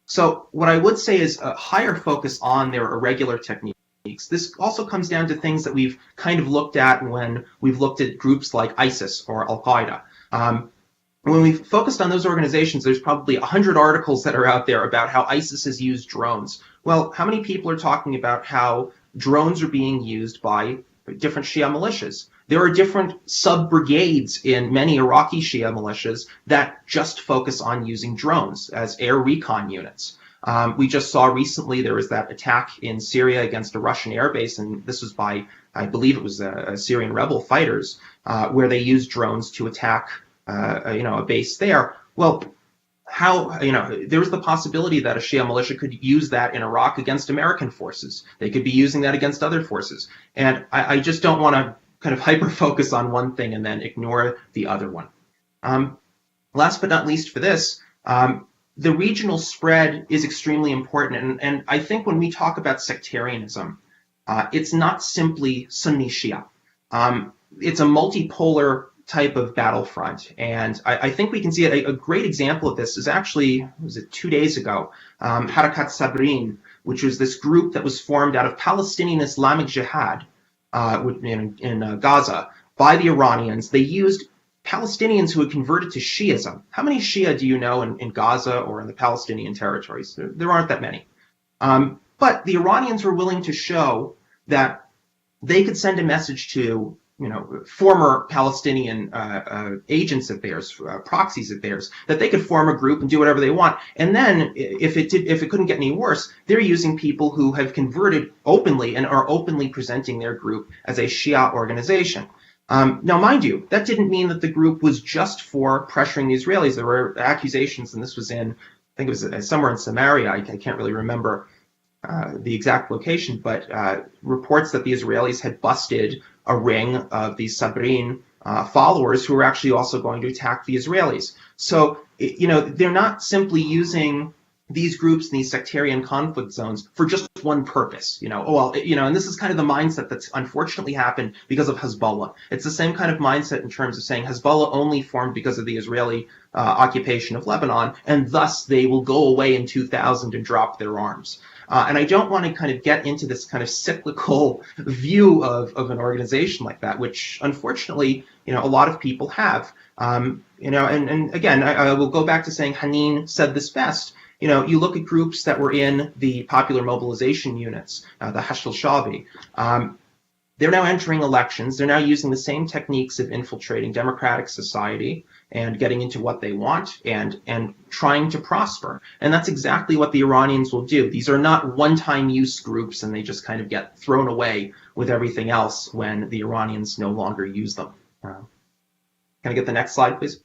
So what I would say is a higher focus on their irregular techniques. This also comes down to things that we've kind of looked at when we've looked at groups like ISIS or Al-Qaeda. When we've focused on those organizations, there's probably 100 articles that are out there about how ISIS has used drones. Well, how many people are talking about how drones are being used by different Shia militias? There are different sub-brigades in many Iraqi Shia militias that just focus on using drones as air recon units. We just saw recently there was that attack in Syria against a Russian airbase, and this was by, I believe it was Syrian rebel fighters, where they used drones to attack, a base there. Well, there was the possibility that a Shia militia could use that in Iraq against American forces. They could be using that against other forces. And I just don't want to kind of hyper-focus on one thing and then ignore the other one. Last but not least for this, the regional spread is extremely important. And I think when we talk about sectarianism, it's not simply Sunni Shia. It's a multipolar type of battlefront. And I think we can see a great example of this is actually, was it 2 days ago, Harakat Sabrin, which was this group that was formed out of Palestinian Islamic Jihad in Gaza by the Iranians. They used Palestinians who had converted to Shiism. How many Shia do you know in Gaza or in the Palestinian territories? There aren't that many. But the Iranians were willing to show that they could send a message to former Palestinian agents of theirs, proxies of theirs, that they could form a group and do whatever they want. And then, if it couldn't get any worse, they're using people who have converted openly and are openly presenting their group as a Shia organization. Now, mind you, that didn't mean that the group was just for pressuring the Israelis. There were accusations, and this was I think it was somewhere in Samaria. I can't really remember the exact location, but reports that the Israelis had busted a ring of these Sabrin followers who were actually also going to attack the Israelis. So, they're not simply using these groups in these sectarian conflict zones for just one purpose. And this is kind of the mindset that's unfortunately happened because of Hezbollah. It's the same kind of mindset in terms of saying Hezbollah only formed because of the Israeli occupation of Lebanon, and thus they will go away in 2000 and drop their arms. And I don't want to kind of get into this kind of cyclical view of an organization like that, which unfortunately, a lot of people have. And again, I will go back to saying Haneen said this best. You look at groups that were in the popular mobilization units, the Hashd al-Shabi. They're now entering elections. They're now using the same techniques of infiltrating democratic society and getting into what they want and trying to prosper. And that's exactly what the Iranians will do. These are not one-time use groups, and they just kind of get thrown away with everything else when the Iranians no longer use them. Can I get the next slide, please?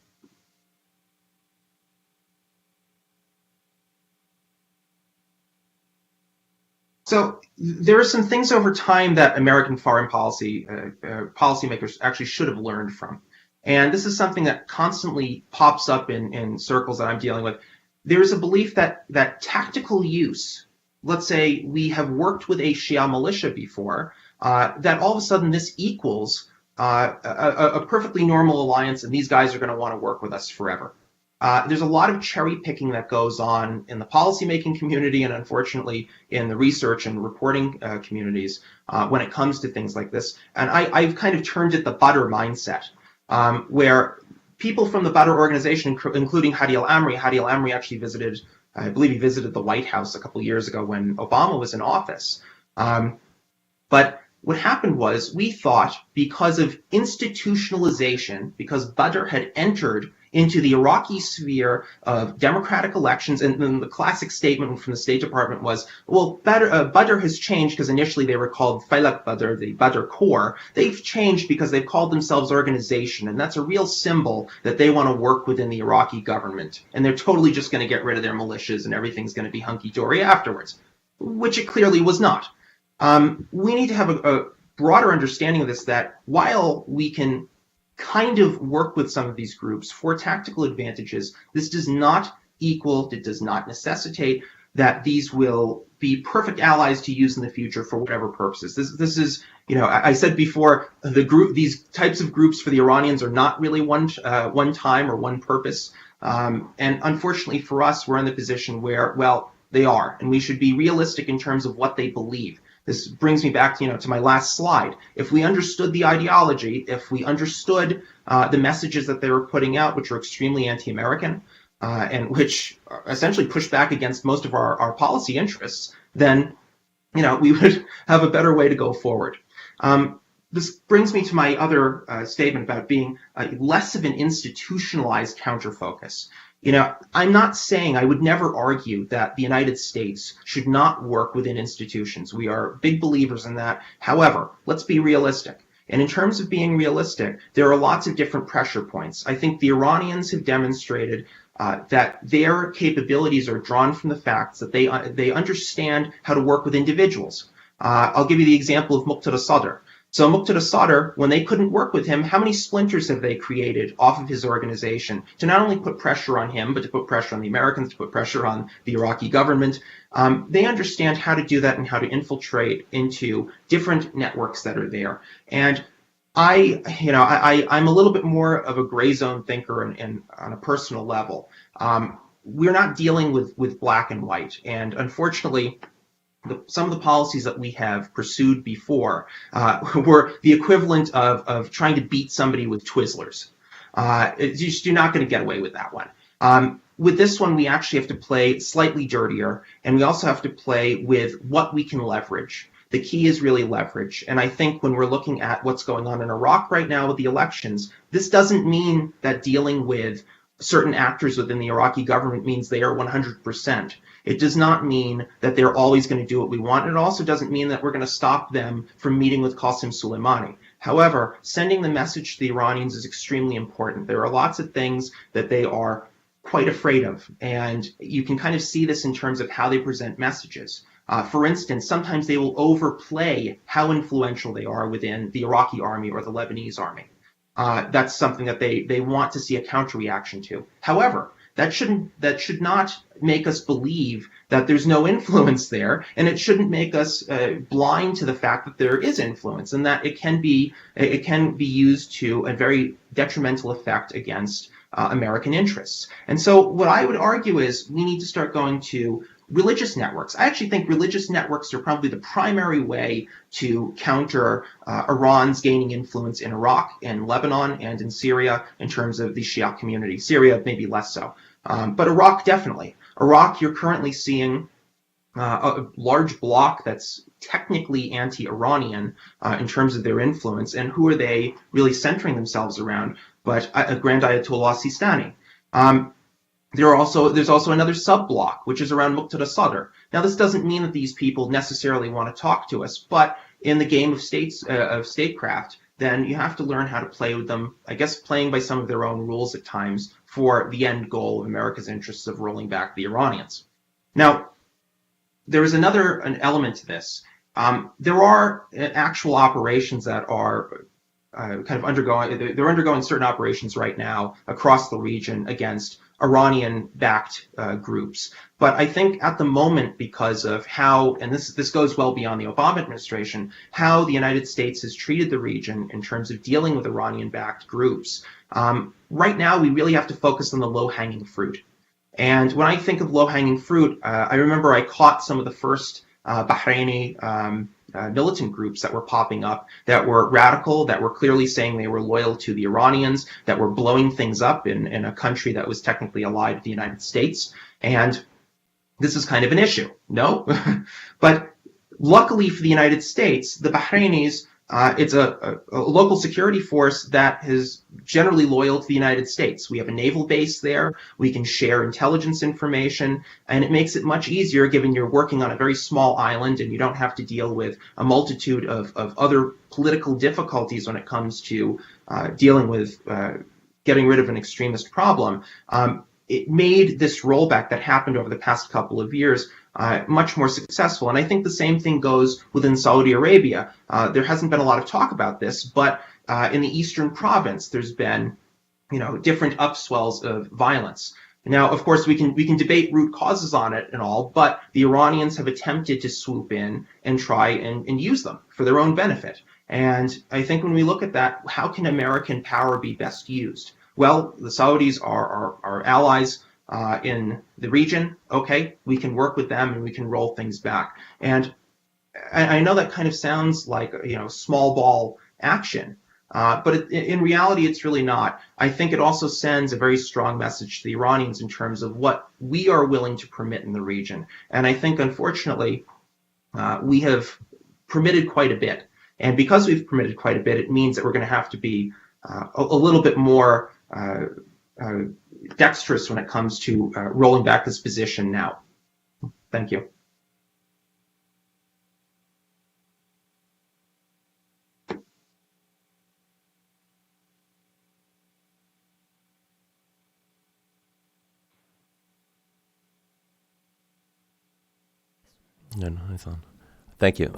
So there are some things over time that American foreign policy policymakers actually should have learned from. And this is something that constantly pops up in circles that I'm dealing with. There is a belief that tactical use, let's say we have worked with a Shia militia before, that all of a sudden this equals a perfectly normal alliance, and these guys are going to want to work with us forever. There's a lot of cherry picking that goes on in the policymaking community and unfortunately in the research and reporting communities when it comes to things like this. And I've kind of termed it the Ghaddar mindset, where people from the Ghaddar organization, including Hadi al-Amri actually visited, I believe he visited the White House a couple years ago when Obama was in office. But what happened was we thought because of institutionalization, because Ghaddar had entered into the Iraqi sphere of democratic elections, and then the classic statement from the State Department was, well, Ghaddar has changed because initially they were called Faylaq Ghaddar, the Ghaddar Corps. They've changed because they've called themselves organization, and that's a real symbol that they want to work within the Iraqi government. And they're totally just going to get rid of their militias and everything's going to be hunky-dory afterwards, which it clearly was not. We need to have a broader understanding of this, that while we can kind of work with some of these groups for tactical advantages, this does not equal, it does not necessitate that these will be perfect allies to use in the future for whatever purposes. This is, I said before, these types of groups for the Iranians are not really one time or one purpose. And unfortunately for us, we're in the position where, well, they are, and we should be realistic in terms of what they believe. This brings me back to my last slide. If we understood the ideology, if we understood the messages that they were putting out, which are extremely anti-American, and which essentially push back against most of our policy interests, then we would have a better way to go forward. This brings me to my other statement about being less of an institutionalized counterfocus. I'm not saying, I would never argue that the United States should not work within institutions. We are big believers in that. However, let's be realistic. And in terms of being realistic, there are lots of different pressure points. I think the Iranians have demonstrated that their capabilities are drawn from the facts that they understand how to work with individuals. I'll give you the example of Muqtada Sadr. So Muqtada Sadr, when they couldn't work with him, how many splinters have they created off of his organization to not only put pressure on him, but to put pressure on the Americans, to put pressure on the Iraqi government? They understand how to do that and how to infiltrate into different networks that are there. And I'm a little bit more of a gray zone thinker and on a personal level. We're not dealing with black and white. And unfortunately, some of the policies that we have pursued before were the equivalent of trying to beat somebody with Twizzlers. You're not going to get away with that one. With this one, we actually have to play slightly dirtier, and we also have to play with what we can leverage. The key is really leverage. And I think when we're looking at what's going on in Iraq right now with the elections, this doesn't mean that dealing with certain actors within the Iraqi government means they are 100%. It does not mean that they're always going to do what we want. And it also doesn't mean that we're going to stop them from meeting with Qasem Soleimani. However, sending the message to the Iranians is extremely important. There are lots of things that they are quite afraid of. And you can kind of see this in terms of how they present messages. For instance, sometimes they will overplay how influential they are within the Iraqi army or the Lebanese army. That's something that they want to see a counter reaction to. However, That should not make us believe that there's no influence there, and it shouldn't make us blind to the fact that there is influence and that it can be used to a very detrimental effect against American interests. And so what I would argue is we need to start going to religious networks. I actually think religious networks are probably the primary way to counter Iran's gaining influence in Iraq, in Lebanon, and in Syria in terms of the Shia community. Syria, maybe less so. But Iraq, definitely. Iraq, you're currently seeing a large bloc that's technically anti-Iranian in terms of their influence. And who are they really centering themselves around? But Grand Ayatollah Sistani. There's also another sub-block, which is around Muqtada Sadr. Now, this doesn't mean that these people necessarily want to talk to us, but in the game of statecraft, then you have to learn how to play with them, I guess playing by some of their own rules at times for the end goal of America's interests of rolling back the Iranians. Now, there is an element to this. There are actual operations that are they're undergoing certain operations right now across the region against Iranian-backed groups. But I think at the moment, because of how, and this goes well beyond the Obama administration, how the United States has treated the region in terms of dealing with Iranian-backed groups, right now we really have to focus on the low-hanging fruit. And when I think of low-hanging fruit, I remember I caught some of the first Bahraini militant groups that were popping up that were radical, that were clearly saying they were loyal to the Iranians, that were blowing things up in a country that was technically allied to the United States. And this is kind of an issue, no? But luckily for the United States, the Bahrainis, it's a local security force that is generally loyal to the United States. We have a naval base there. We can share intelligence information, and it makes it much easier given you're working on a very small island and you don't have to deal with a multitude of other political difficulties when it comes to dealing with getting rid of an extremist problem. It made this rollback that happened over the past couple of years much more successful. And I think the same thing goes within Saudi Arabia. There hasn't been a lot of talk about this, but in the eastern province, there's been, different upswells of violence. Now, of course, we can debate root causes on it and all, but the Iranians have attempted to swoop in and try and use them for their own benefit. And I think when we look at that, how can American power be best used? Well, the Saudis are our allies in the region. Okay, we can work with them and we can roll things back. And I know that kind of sounds like small ball action, but in reality, it's really not. I think it also sends a very strong message to the Iranians in terms of what we are willing to permit in the region. And I think, unfortunately, we have permitted quite a bit. And because we've permitted quite a bit, it means that we're going to have to be a little bit more dexterous when it comes to rolling back this position now. Thank you. No, it's on. Thank you.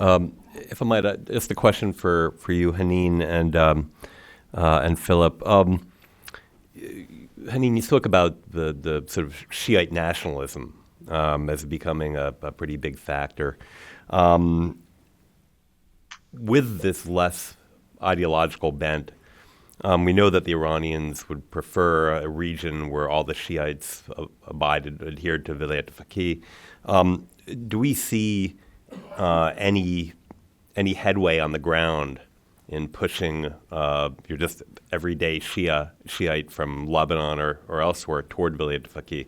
If I might, just a question for you, Haneen and Philip. Haneen, you spoke about the sort of Shiite nationalism as becoming a pretty big factor. With this less ideological bent, we know that the Iranians would prefer a region where all the Shiites adhered to Vilayat al-Faqih. Do we see any headway on the ground in pushing your just everyday Shiite from Lebanon or elsewhere toward Vilayat al-Faqih?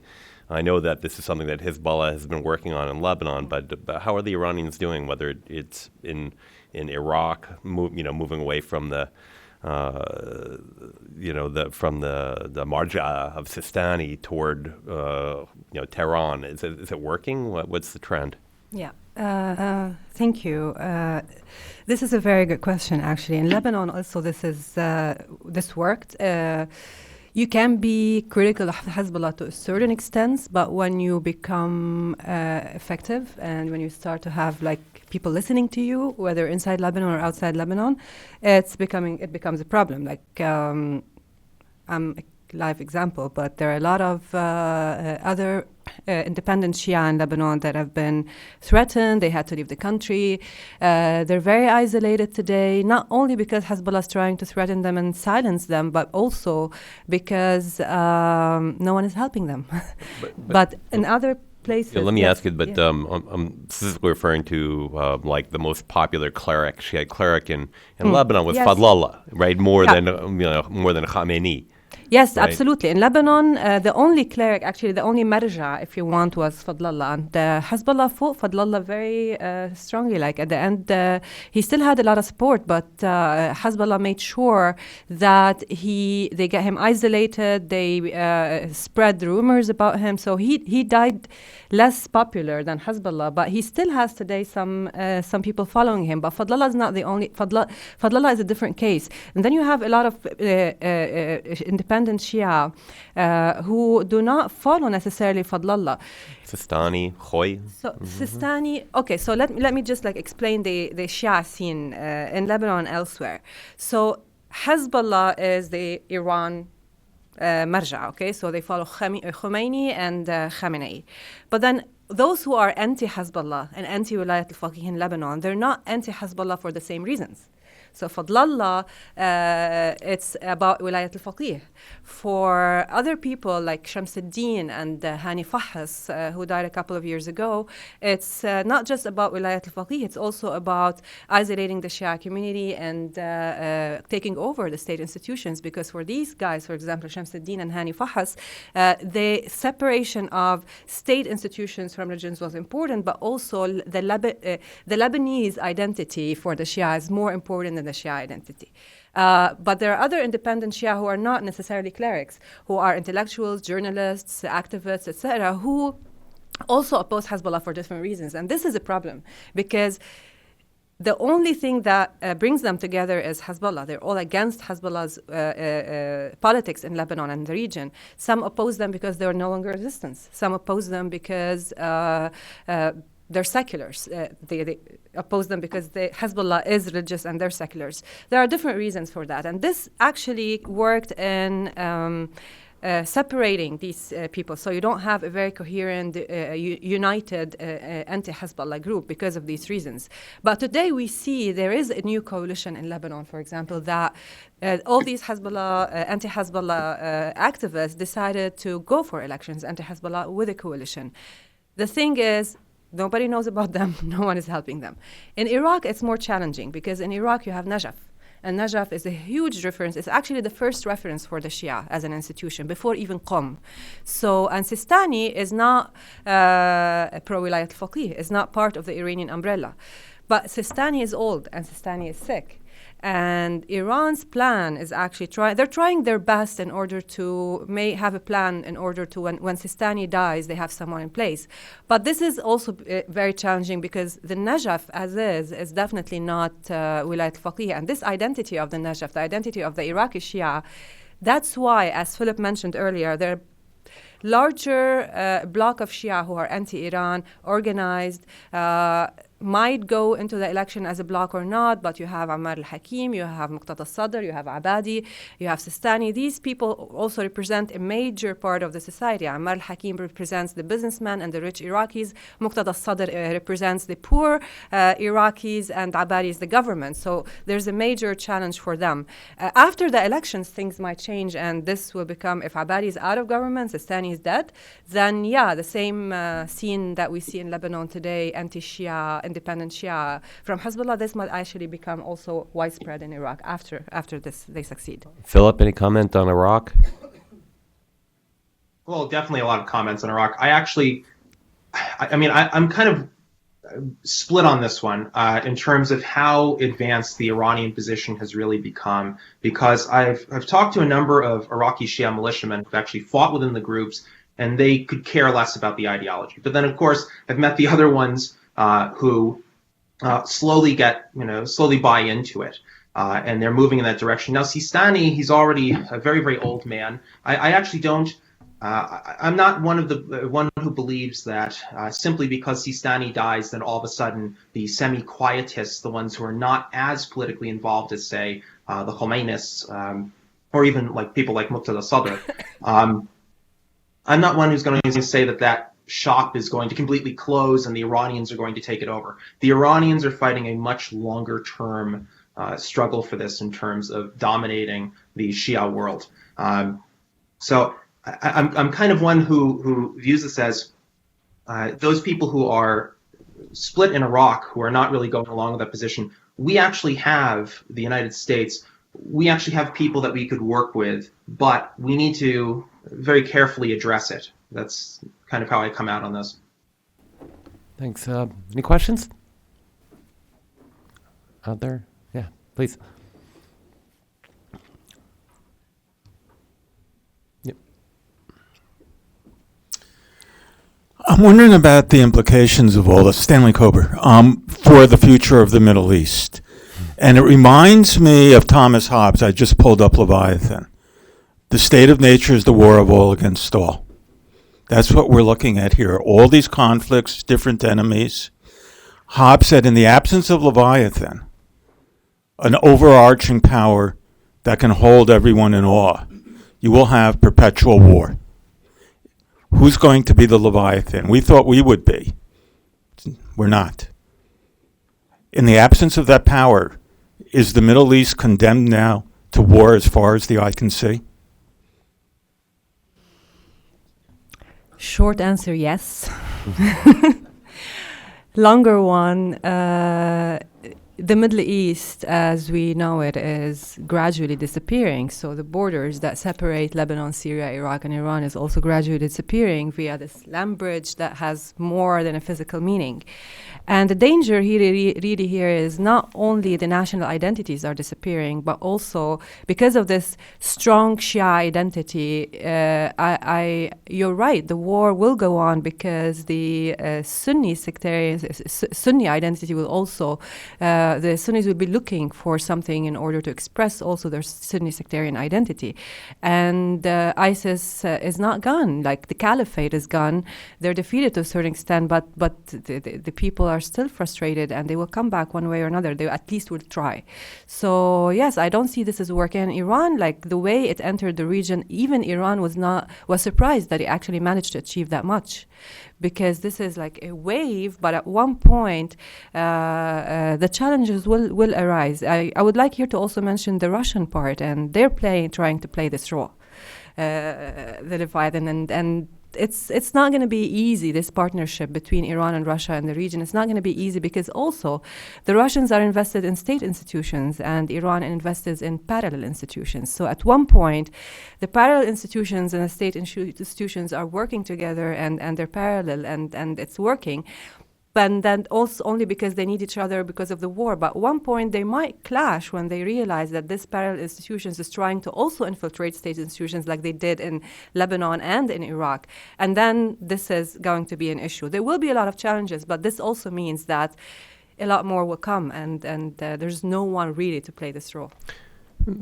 I know that this is something that Hezbollah has been working on in Lebanon, but how are the Iranians doing? Whether it's in Iraq, moving away from the marja of Sistani toward Tehran. Is it working? What's the trend? Yeah, thank you. This is a very good question, actually. In Lebanon, also, this worked. You can be critical of Hezbollah to a certain extent, but when you become effective and when you start to have people listening to you, whether inside Lebanon or outside Lebanon, it becomes a problem. I'm live example, but there are a lot of other independent Shia in Lebanon that have been threatened. They had to leave the country. They're very isolated today, not only because Hezbollah is trying to threaten them and silence them, but also because no one is helping them. But in other places... Yeah, let me ask you, but yeah. I'm specifically referring to like the most popular cleric, Shiite cleric in Lebanon was Yes. Fadlallah, right? More Yeah. than more than Khamenei. Yes, Right. absolutely. In Lebanon, the only cleric, actually the only marja, if you want, was Fadlallah. And Hezbollah fought Fadlallah very strongly. Like at the end, he still had a lot of support, but Hezbollah made sure that they get him isolated. They spread rumors about him. So he died less popular than Hezbollah, but he still has today some people following him. But Fadlallah is not the only. Fadlallah is a different case. And then you have a lot of independent Shia who do not follow necessarily Fadlallah. Sistani, Khoy. So Sistani, okay, so let me just like explain the Shia scene in Lebanon and elsewhere. So Hezbollah is the Iran marja, okay? So they follow Khomeini and Khamenei. But then those who are anti-Hezbollah and anti-Wilayat al-Faqih in Lebanon, they're not anti-Hezbollah for the same reasons. So Fadlallah, it's about Wilayat al-Faqih. For other people like Shamsuddin and Hani Fahas, who died a couple of years ago, it's not just about Wilayat al-Faqih, it's also about isolating the Shia community and taking over the state institutions. Because for these guys, for example, Shamsuddin and Hani Fahas, the separation of state institutions from religions was important, but also the Lebanese identity for the Shia is more important than the Shia identity. But there are other independent Shia who are not necessarily clerics, who are intellectuals, journalists, activists, etc., who also oppose Hezbollah for different reasons. And this is a problem because the only thing that brings them together is Hezbollah. They're all against Hezbollah's politics in Lebanon and the region. Some oppose them because they're no longer resistance. Some oppose them because they're seculars. They oppose them because Hezbollah is religious and they're seculars. There are different reasons for that. And this actually worked in separating these people. So you don't have a very coherent, united anti-Hezbollah group because of these reasons. But today we see there is a new coalition in Lebanon, for example, that all these anti-Hezbollah activists decided to go for elections, anti-Hezbollah, with a coalition. The thing is, nobody knows about them. No one is helping them. In Iraq, it's more challenging because in Iraq you have Najaf. And Najaf is a huge reference. It's actually the first reference for the Shia as an institution, before even Qom. So, and Sistani is not pro-Wilayat al-Faqih. It's not part of the Iranian umbrella. But Sistani is old and Sistani is sick. And Iran's plan is actually they're trying their best in order to have a plan in order to, when Sistani dies, they have someone in place. But this is also very challenging because the Najaf as is definitely not Wilayat al-Faqih. And this identity of the Najaf, the identity of the Iraqi Shia, that's why, as Philip mentioned earlier, there are larger block of Shia who are anti-Iran, organized, might go into the election as a bloc or not, but you have Ammar al-Hakim, you have Muqtada al-Sadr, you have Abadi, you have Sistani. These people also represent a major part of the society. Ammar al-Hakim represents the businessmen and the rich Iraqis. Muqtada al-Sadr represents the poor Iraqis, and Abadi is the government. So there's a major challenge for them. After the elections, things might change, and this will become, if Abadi is out of government, Sistani is dead, then yeah, the same scene that we see in Lebanon today, anti-Shia, independent Shia from Hezbollah, this might actually become also widespread in Iraq after this they succeed. Philip, any comment on Iraq? Well, definitely a lot of comments on Iraq. I'm kind of split on this one in terms of how advanced the Iranian position has really become, because I've talked to a number of Iraqi Shia militiamen who've actually fought within the groups, and they could care less about the ideology. But then, of course, I've met the other ones who slowly buy into it, and they're moving in that direction. Now, Sistani, he's already a very, very old man. I actually don't. I'm not one who believes that simply because Sistani dies, then all of a sudden the semi-quietists, the ones who are not as politically involved as, say, the Khomeinists, or even like people like Muqtada Sadr. I'm not one who's going to say that that shop is going to completely close and the Iranians are going to take it over. The Iranians are fighting a much longer term struggle for this in terms of dominating the Shia world. So I'm kind of one who views this as those people who are split in Iraq, who are not really going along with that position. We actually have, the United States, we actually have people that we could work with, but we need to very carefully address it. That's kind of how I come out on this. Thanks. Any questions out there? Yeah, please. Yep. I'm wondering about the implications of all this, Stanley Kober, for the future of the Middle East. And it reminds me of Thomas Hobbes. I just pulled up Leviathan. The state of nature is the war of all against all. That's what we're looking at here. All these conflicts, different enemies. Hobbes said, in the absence of Leviathan, an overarching power that can hold everyone in awe, you will have perpetual war. Who's going to be the Leviathan? We thought we would be. We're not. In the absence of that power, is the Middle East condemned now to war as far as the eye can see? Short answer, yes. Longer one, the Middle East, as we know it, is gradually disappearing. So the borders that separate Lebanon, Syria, Iraq, and Iran is also gradually disappearing via this land bridge that has more than a physical meaning. And the danger really here is not only the national identities are disappearing, but also because of this strong Shia identity, you're right, the war will go on because the Sunni identity will also, the Sunnis will be looking for something in order to express also their Sunni sectarian identity. And ISIS is not gone, like the caliphate is gone. They're defeated to a certain extent, but the people are still frustrated and they will come back one way or another. They at least will try. So yes, I don't see this as working. And Iran, like the way it entered the region, even Iran was surprised that it actually managed to achieve that much, because this is like a wave, but at one point the challenges will arise. I would like here to also mention the Russian part, and they're trying to play this role, the Leviathan, and it's not going to be easy, this partnership between Iran and Russia in the region. It's not going to be easy because also the Russians are invested in state institutions and Iran invested in parallel institutions. So at one point, the parallel institutions and the state institutions are working together and they're parallel and it's working. But then also only because they need each other because of the war. But at one point they might clash when they realize that this parallel institutions is trying to also infiltrate state institutions like they did in Lebanon and in Iraq. And then this is going to be an issue. There will be a lot of challenges, but this also means that a lot more will come, and there's no one really to play this role.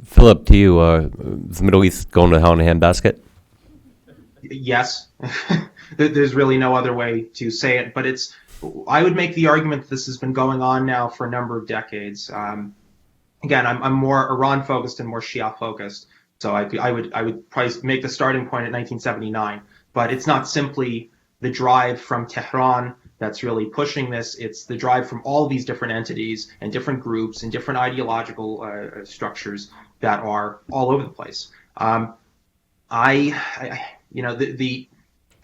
Philip, to you, is the Middle East going to hell in a handbasket? Yes. There's really no other way to say it, but I would make the argument that this has been going on now for a number of decades. Again, I'm more Iran focused and more Shia focused, so I would probably make the starting point at 1979. But it's not simply the drive from Tehran that's really pushing this. It's the drive from all these different entities and different groups and different ideological structures that are all over the place.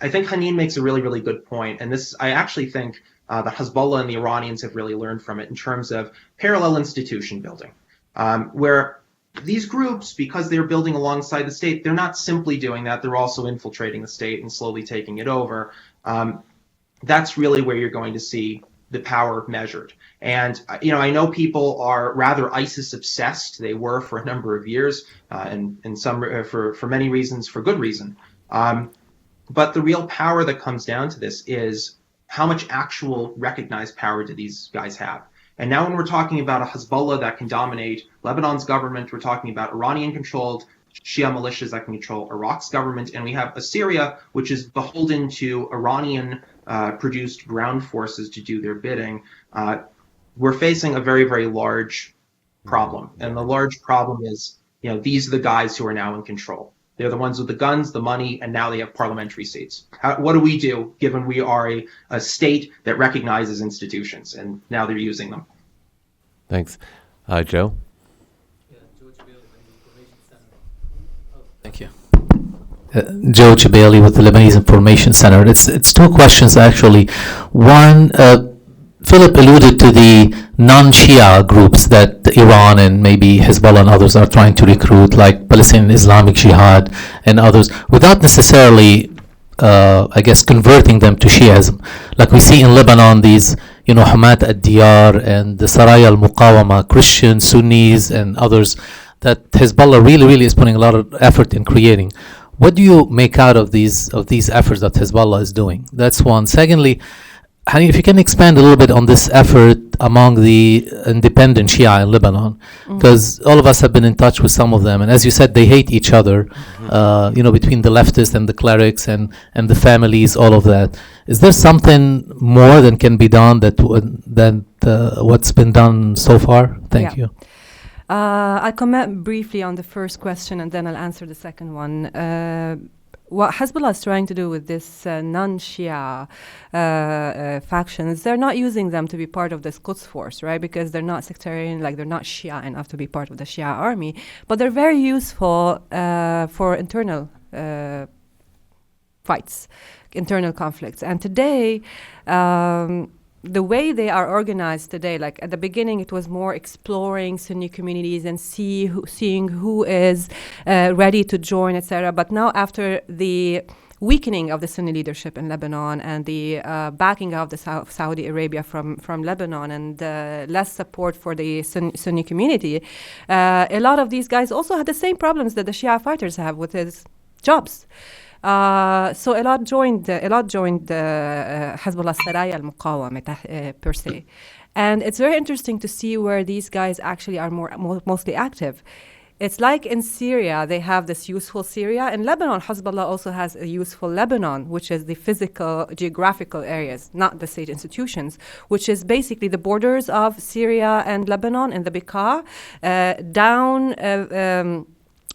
I think Haneen makes a really, really good point, and I actually think that Hezbollah and the Iranians have really learned from it in terms of parallel institution building, where these groups, because they're building alongside the state, they're not simply doing that, they're also infiltrating the state and slowly taking it over. That's really where you're going to see the power measured. And I know people are rather ISIS obsessed. They were for a number of years, and some for many reasons, for good reason. But the real power that comes down to this is how much actual recognized power do these guys have? And now when we're talking about a Hezbollah that can dominate Lebanon's government, we're talking about Iranian-controlled Shia militias that can control Iraq's government, and we have a Syria which is beholden to Iranian-produced ground forces to do their bidding. We're facing a very, very large problem, and the large problem is these are the guys who are now in control. They're the ones with the guns, the money, and now they have parliamentary seats. What do we do, given we are a state that recognizes institutions, and now they're using them? Thanks. Joe? Thank you. Joe Chabeli with the Lebanese Information Center. It's two questions, actually. One, Philip alluded to the non-Shia groups that Iran and maybe Hezbollah and others are trying to recruit, like Palestinian Islamic Jihad and others, without necessarily, I guess, converting them to Shiism. Like we see in Lebanon, these, Hamat ad-Diyar and the Saraya al-Muqawama, Christians, Sunnis, and others that Hezbollah really is putting a lot of effort in creating. What do you make out of these efforts that Hezbollah is doing? That's one. Secondly, Haneen, if you can expand a little bit on this effort among the independent Shia in Lebanon, because all of us have been in touch with some of them, and as you said, they hate each other, between the leftists and the clerics and the families, all of that. Is there something more that can be done than what's been done so far? Thank you. I'll comment briefly on the first question, and then I'll answer the second one. What Hezbollah is trying to do with this non-Shia factions, they're not using them to be part of this Quds force, right? Because they're not sectarian, like they're not Shia enough to be part of the Shia army. But they're very useful for internal fights, internal conflicts. And today, the way they are organized today, like at the beginning, it was more exploring Sunni communities and seeing who is ready to join, etc. But now, after the weakening of the Sunni leadership in Lebanon and the backing of the Saudi Arabia from Lebanon and less support for the Sunni community, a lot of these guys also had the same problems that the Shia fighters have with his jobs. So a lot joined Hezbollah Saraya al-Muqawama per se. And it's very interesting to see where these guys actually are mostly active. It's like in Syria, they have this useful Syria. In Lebanon, Hezbollah also has a useful Lebanon, which is the physical, geographical areas, not the state institutions, which is basically the borders of Syria and Lebanon in the Bekaa, down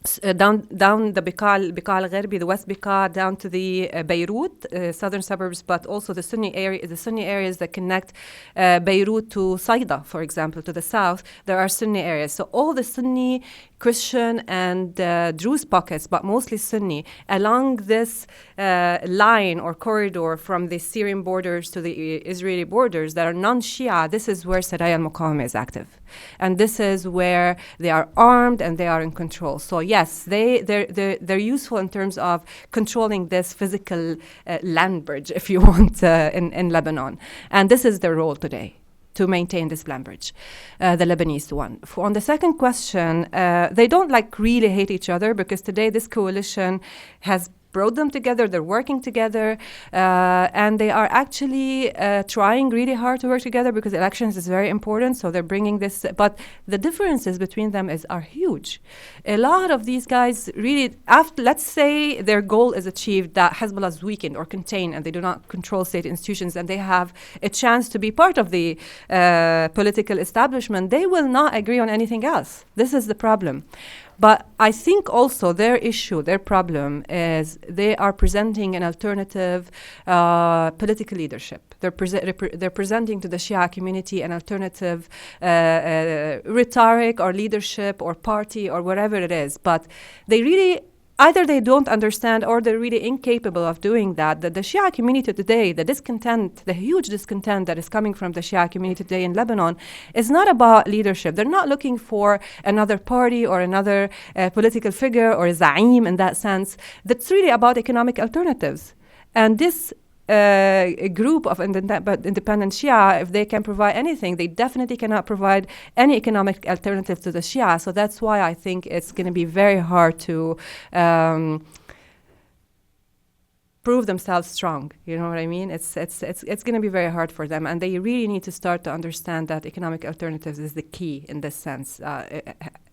the Bekaa al-Gharbi, the West Bekaa, down to the Beirut, southern suburbs, but also the Sunni areas that connect Beirut to Saida, for example, to the south. There are Sunni areas. So all the Sunni, Christian, and Druze pockets, but mostly Sunni, along this line or corridor from the Syrian borders to the Israeli borders that are non-Shia, this is where Saraya al-Muqawama is active. And this is where they are armed and they are in control. So yes, they're useful in terms of controlling this physical land bridge, if you want, in Lebanon. And this is their role today, to maintain this land bridge, the Lebanese one. On the second question, they don't really hate each other, because today this coalition has brought them together, they're working together, and they are actually trying really hard to work together, because elections is very important, so they're bringing this, but the differences between them are huge. A lot of these guys really, let's say their goal is achieved, that Hezbollah is weakened or contained, and they do not control state institutions, and they have a chance to be part of the political establishment, they will not agree on anything else. This is the problem. But I think also their problem is they are presenting an alternative political leadership. They're presenting to the Shia community an alternative rhetoric or leadership or party or whatever it is. But they really, either they don't understand or they're really incapable of doing that. The Shia community today, the huge discontent that is coming from the Shia community today in Lebanon is not about leadership. They're not looking for another party or another political figure or a za'im in that sense. That's really about economic alternatives. And this a group of independent Shia, if they can provide anything, they definitely cannot provide any economic alternative to the Shia. So that's why I think it's going to be very hard to prove themselves strong. You know what I mean? It's going to be very hard for them, and they really need to start to understand that economic alternatives is the key in this sense.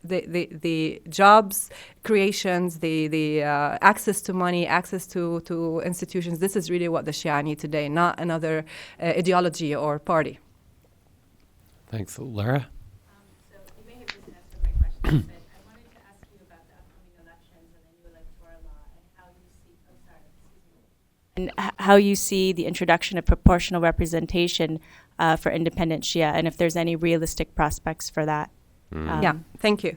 The jobs creations, the access to money, access to institutions. This is really what the Shia need today, not another ideology or party. Thanks, Lara. So you may have just answered my question, but I wanted to ask you about and how you see the introduction of proportional representation for independent Shia, and if there's any realistic prospects for that. Yeah, thank you.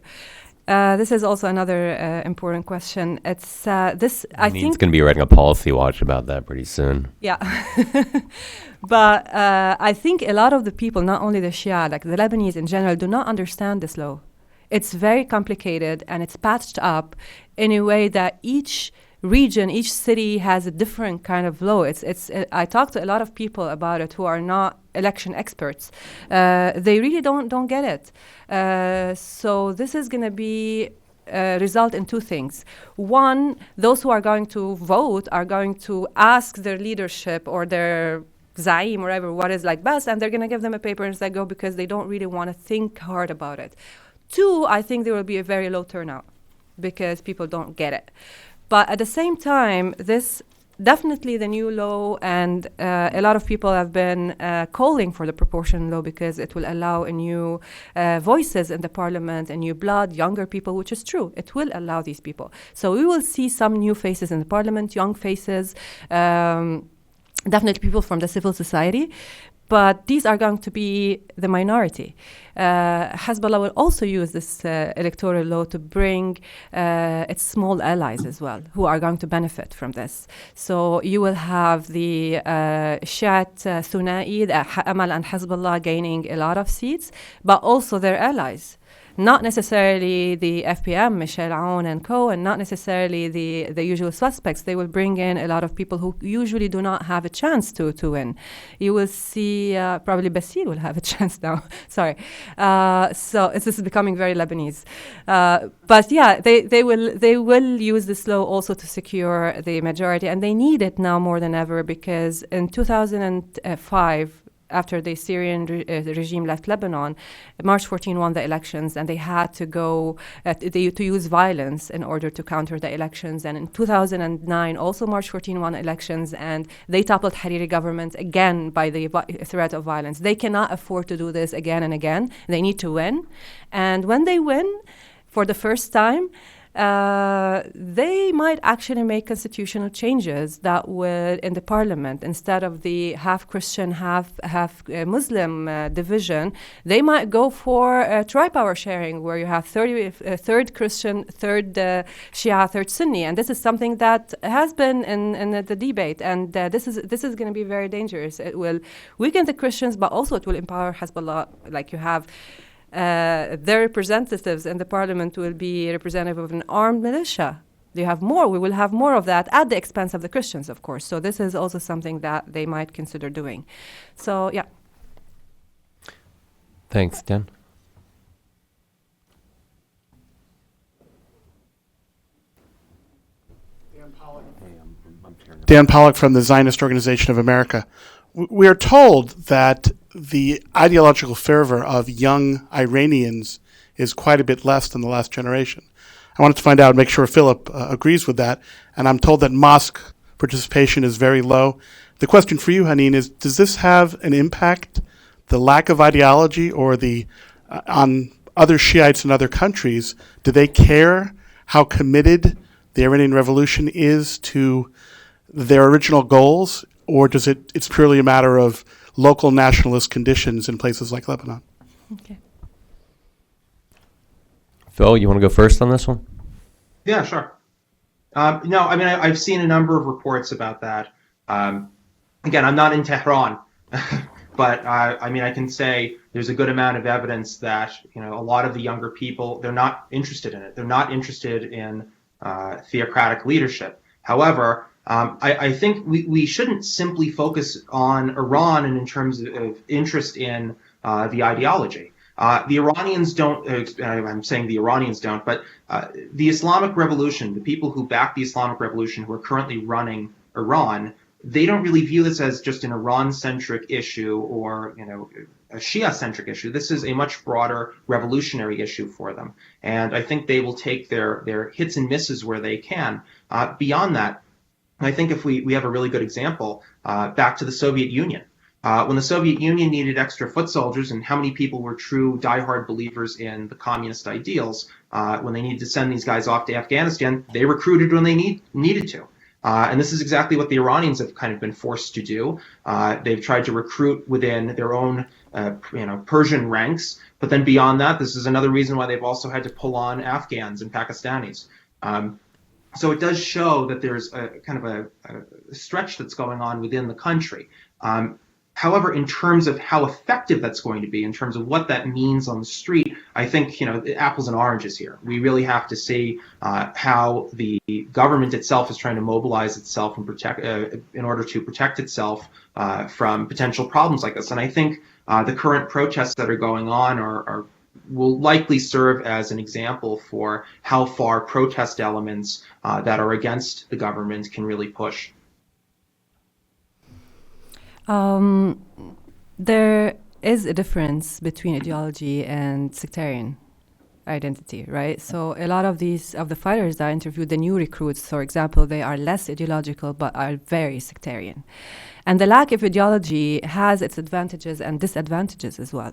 This is also another important question. It's this. I Haneen's think going to be writing a policy watch about that pretty soon. Yeah. But I think a lot of the people, not only the Shia, like the Lebanese in general, do not understand this law. It's very complicated and it's patched up in a way that each region, each city has a different kind of law. I talk to a lot of people about it who are not election experts. They really don't get it. So this is going to be result in two things. One, those who are going to vote are going to ask their leadership or their Zaim or whatever what is like best, and they're going to give them a paper and say go because they don't really want to think hard about it. Two, I think there will be a very low turnout because people don't get it. But at the same time, this definitely the new law, and a lot of people have been calling for the proportion law because it will allow a new voices in the parliament, a new blood, younger people, which is true. It will allow these people. So we will see some new faces in the parliament, young faces, definitely people from the civil society. But these are going to be the minority. Hezbollah will also use this electoral law to bring its small allies as well, who are going to benefit from this. So you will have the Shiite Thunai, Amal and Hezbollah gaining a lot of seats, but also their allies. Not necessarily the FPM, Michel Aoun and co, and not necessarily the usual suspects. They will bring in a lot of people who usually do not have a chance to win. You will see, probably Basir will have a chance now. Sorry. So this is becoming very Lebanese. But yeah, they will use this law also to secure the majority, and they need it now more than ever because in 2005, after the Syrian regime left Lebanon, March 14 won the elections, and they had to go to use violence in order to counter the elections. And in 2009, also March 14 won elections, and they toppled Hariri government again by the threat of violence. They cannot afford to do this again and again. They need to win. And when they win, for the first time, they might actually make constitutional changes that will, in the parliament, instead of the half Christian, half Muslim division, they might go for tri-power sharing, where you have third Christian, third Shia, third Sunni, and this is something that has been in the debate, and this is going to be very dangerous. It will weaken the Christians, but also it will empower Hezbollah. Like you have. Their representatives in the parliament will be representative of an armed militia. We will have more of that at the expense of the Christians, of course. So this is also something that they might consider doing. So, yeah. Thanks, Dan. Dan Pollock from the Zionist Organization of America. We are told that the ideological fervor of young Iranians is quite a bit less than the last generation. I wanted to find out, make sure Philip agrees with that, and I'm told that mosque participation is very low. The question for you, Haneen, is does this have an impact, the lack of ideology, or on other Shiites in other countries? Do they care how committed the Iranian Revolution is to their original goals, or it's purely a matter of local nationalist conditions in places like Lebanon? Okay. Phil, you want to go first on this one? Yeah, sure. No, I mean, I've seen a number of reports about that. Again, I'm not in Tehran, but I mean, I can say there's a good amount of evidence that, a lot of the younger people, they're not interested in it. They're not interested in theocratic leadership. However, I think we shouldn't simply focus on Iran and in terms of interest in the ideology. The Iranians don't, I'm saying the Iranians don't, but the Islamic Revolution, the people who back the Islamic Revolution who are currently running Iran, they don't really view this as just an Iran-centric issue or, a Shia-centric issue. This is a much broader revolutionary issue for them. And I think they will take their hits and misses where they can. Beyond that, I think if we have a really good example, back to the Soviet Union. When the Soviet Union needed extra foot soldiers, and how many people were true diehard believers in the communist ideals, when they needed to send these guys off to Afghanistan, they recruited when they needed to. And this is exactly what the Iranians have kind of been forced to do. They've tried to recruit within their own, Persian ranks. But then beyond that, this is another reason why they've also had to pull on Afghans and Pakistanis. So it does show that there's a kind of a stretch that's going on within the country. However, in terms of how effective that's going to be, in terms of what that means on the street, I think, apples and oranges here. We really have to see how the government itself is trying to mobilize itself and protect, in order to protect itself from potential problems like this. And I think the current protests that are going on will likely serve as an example for how far protest elements that are against the government can really push. There is a difference between ideology and sectarian identity, right? So a lot of the fighters that I interviewed, the new recruits, for example, they are less ideological but are very sectarian. And the lack of ideology has its advantages and disadvantages as well.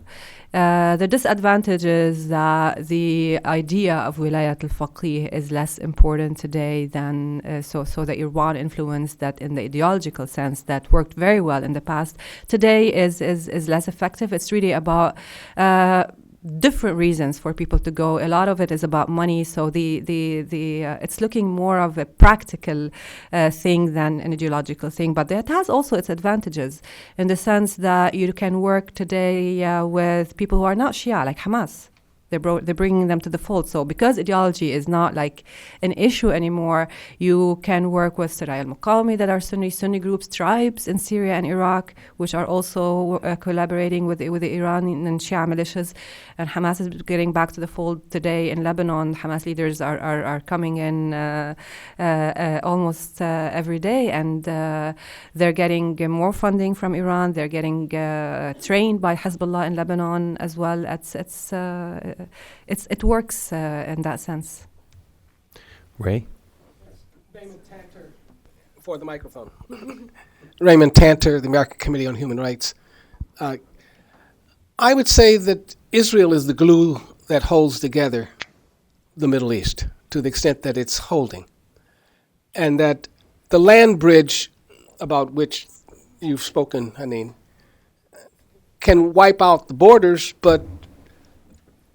The disadvantage is that the idea of wilayat al-faqih is less important today than, so the Iran influence that in the ideological sense that worked very well in the past, today is less effective. It's really about different reasons for people to go. A lot of it is about money, so it's looking more of a practical thing than an ideological thing. But that has also its advantages in the sense that you can work today with people who are not Shia, like Hamas. They're bringing them to the fold. So because ideology is not like an issue anymore, you can work with Saraya al-Muqawmi that are Sunni groups, tribes in Syria and Iraq, which are also collaborating with the Iranian and Shia militias. And Hamas is getting back to the fold today in Lebanon. Hamas leaders are coming in almost every day, and they're getting more funding from Iran. They're getting trained by Hezbollah in Lebanon as well. It works in that sense. Ray? Raymond Tanter, for the microphone. Raymond Tanter, the American Committee on Human Rights. I would say that Israel is the glue that holds together the Middle East to the extent that it's holding. And that the land bridge about which you've spoken, Haneen, can wipe out the borders, but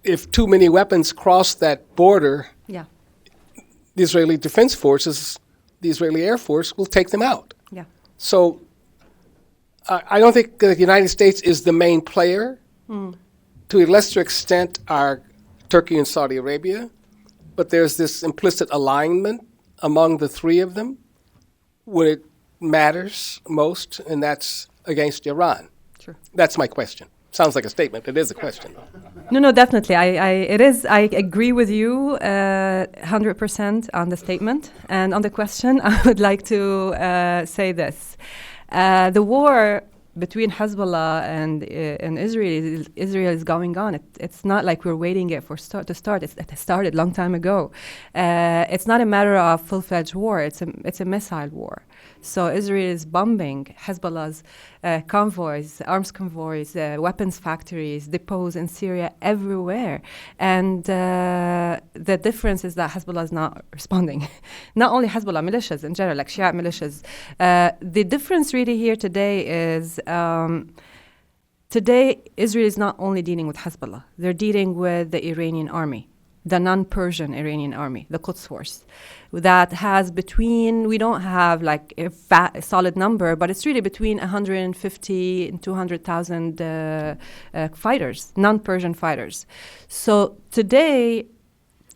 if too many weapons cross that border, Yeah. the Israeli Defense Forces, the Israeli Air Force, will take them out. Yeah. So I don't think the United States is the main player. To a lesser extent are Turkey and Saudi Arabia, but there's this implicit alignment among the three of them when it matters most, and that's against Iran. Sure. That's my question. Sounds like a statement. It is a question. No, definitely. I agree with you 100% on the statement. And on the question, I would like to say this. The war between Hezbollah and Israel is going on. It's not like we're waiting it to start. It started a long time ago. It's not a matter of full-fledged war. It's a missile war. So Israel is bombing Hezbollah's convoys, arms convoys, weapons factories, depots in Syria, everywhere. And the difference is that Hezbollah is not responding. Not only Hezbollah, militias in general, like Shia militias. The difference really here today is today Israel is not only dealing with Hezbollah. They're dealing with the Iranian army, the non-Persian Iranian army, the Quds Force, that has we don't have like a solid number, but it's really between 150 and 200,000 fighters, non-Persian fighters. So today,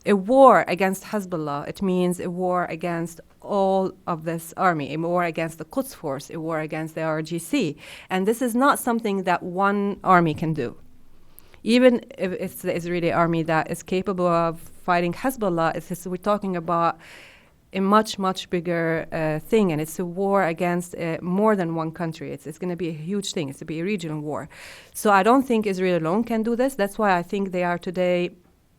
a war against Hezbollah, it means a war against all of this army, a war against the Quds Force, a war against the RGC. And this is not something that one army can do. Even if it's the Israeli army that is capable of fighting Hezbollah, we're talking about a much, much bigger thing, and it's a war against more than one country. It's going to be a huge thing. It's going to be a regional war. So I don't think Israel alone can do this. That's why I think they are today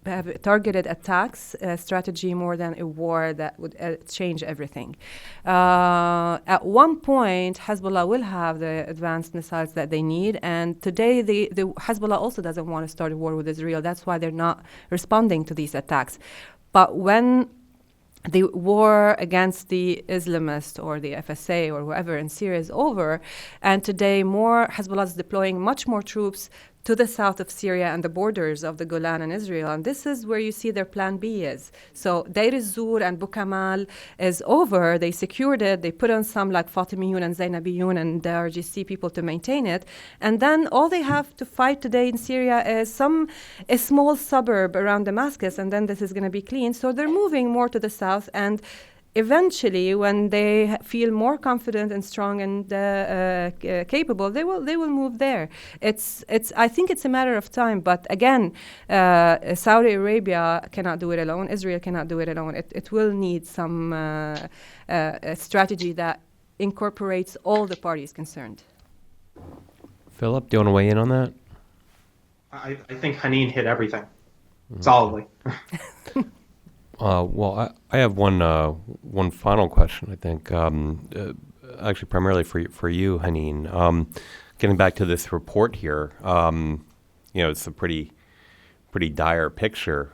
have a targeted attacks strategy more than a war that would change everything. At one point, Hezbollah will have the advanced missiles that they need, and today the Hezbollah also doesn't want to start a war with Israel. That's why they're not responding to these attacks. But when the war against the Islamists or the FSA or whoever in Syria is over, and today Hezbollah is deploying much more troops to the south of Syria and the borders of the Golan and Israel, and this is where you see their plan B is. So Deir ez-Zur and Bukamal is over, they secured it, they put on some like Fatimiyun and Zainabiyun and the RGC people to maintain it, and then all they have to fight today in Syria is a small suburb around Damascus, and then this is going to be clean. So they're moving more to the south, and eventually, when they feel more confident and strong and capable, they will move there. I think it's a matter of time. But again, Saudi Arabia cannot do it alone. Israel cannot do it alone. It will need some a strategy that incorporates all the parties concerned. Philip, do you want to weigh in on that? I think Haneen hit everything solidly. Well, I have one final question. I think, actually, primarily for you, Haneen. Getting back to this report here, it's a pretty dire picture.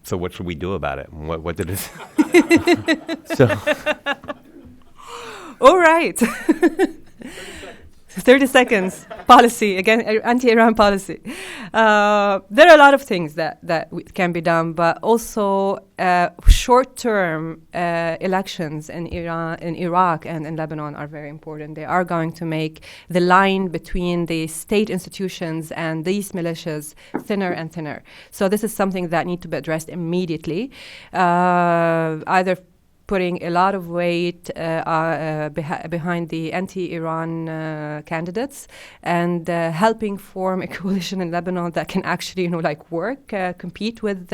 So, what should we do about it? What did it? So, all right. 30 seconds policy, again, anti-Iran policy. There are a lot of things that can be done, but also short-term elections in Iran, in Iraq, and in Lebanon are very important. They are going to make the line between the state institutions and these militias thinner and thinner. So this is something that needs to be addressed immediately, either putting a lot of weight behind the anti-Iran candidates and helping form a coalition in Lebanon that can actually, work, compete with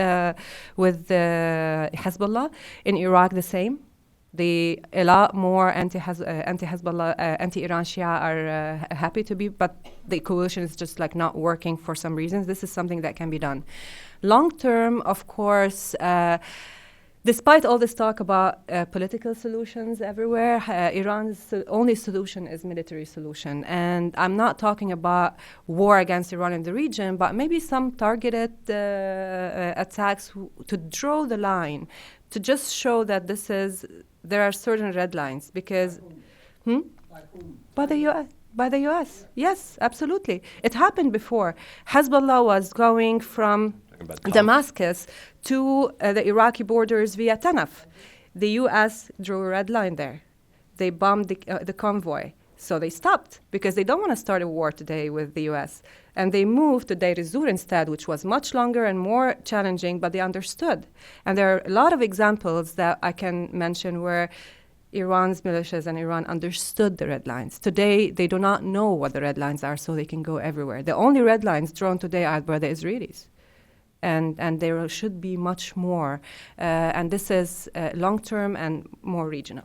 Hezbollah. In Iraq, the same. A lot more anti-Hezbollah, anti-Iran Shia are happy to be, but the coalition is just not working for some reasons. This is something that can be done. Long term, of course, despite all this talk about political solutions everywhere, Iran's only solution is military solution. And I'm not talking about war against Iran in the region, but maybe some targeted attacks to draw the line, to just show that there are certain red lines. Because, by the U.S. By the U.S. Yes, absolutely. It happened before. Hezbollah was going from Damascus to the Iraqi borders via Tanaf. The U.S. drew a red line there. They bombed the convoy. So they stopped because they don't want to start a war today with the U.S. And they moved to Deir ez-Zur instead, which was much longer and more challenging, but they understood. And there are a lot of examples that I can mention where Iran's militias and Iran understood the red lines. Today, they do not know what the red lines are, so they can go everywhere. The only red lines drawn today are by the Israelis. And there should be much more. And this is long-term and more regional.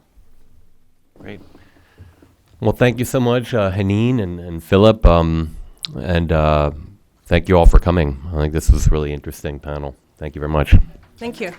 Great. Well, thank you so much, Haneen and Philip. And thank you all for coming. I think this was a really interesting panel. Thank you very much. Thank you.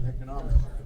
economics.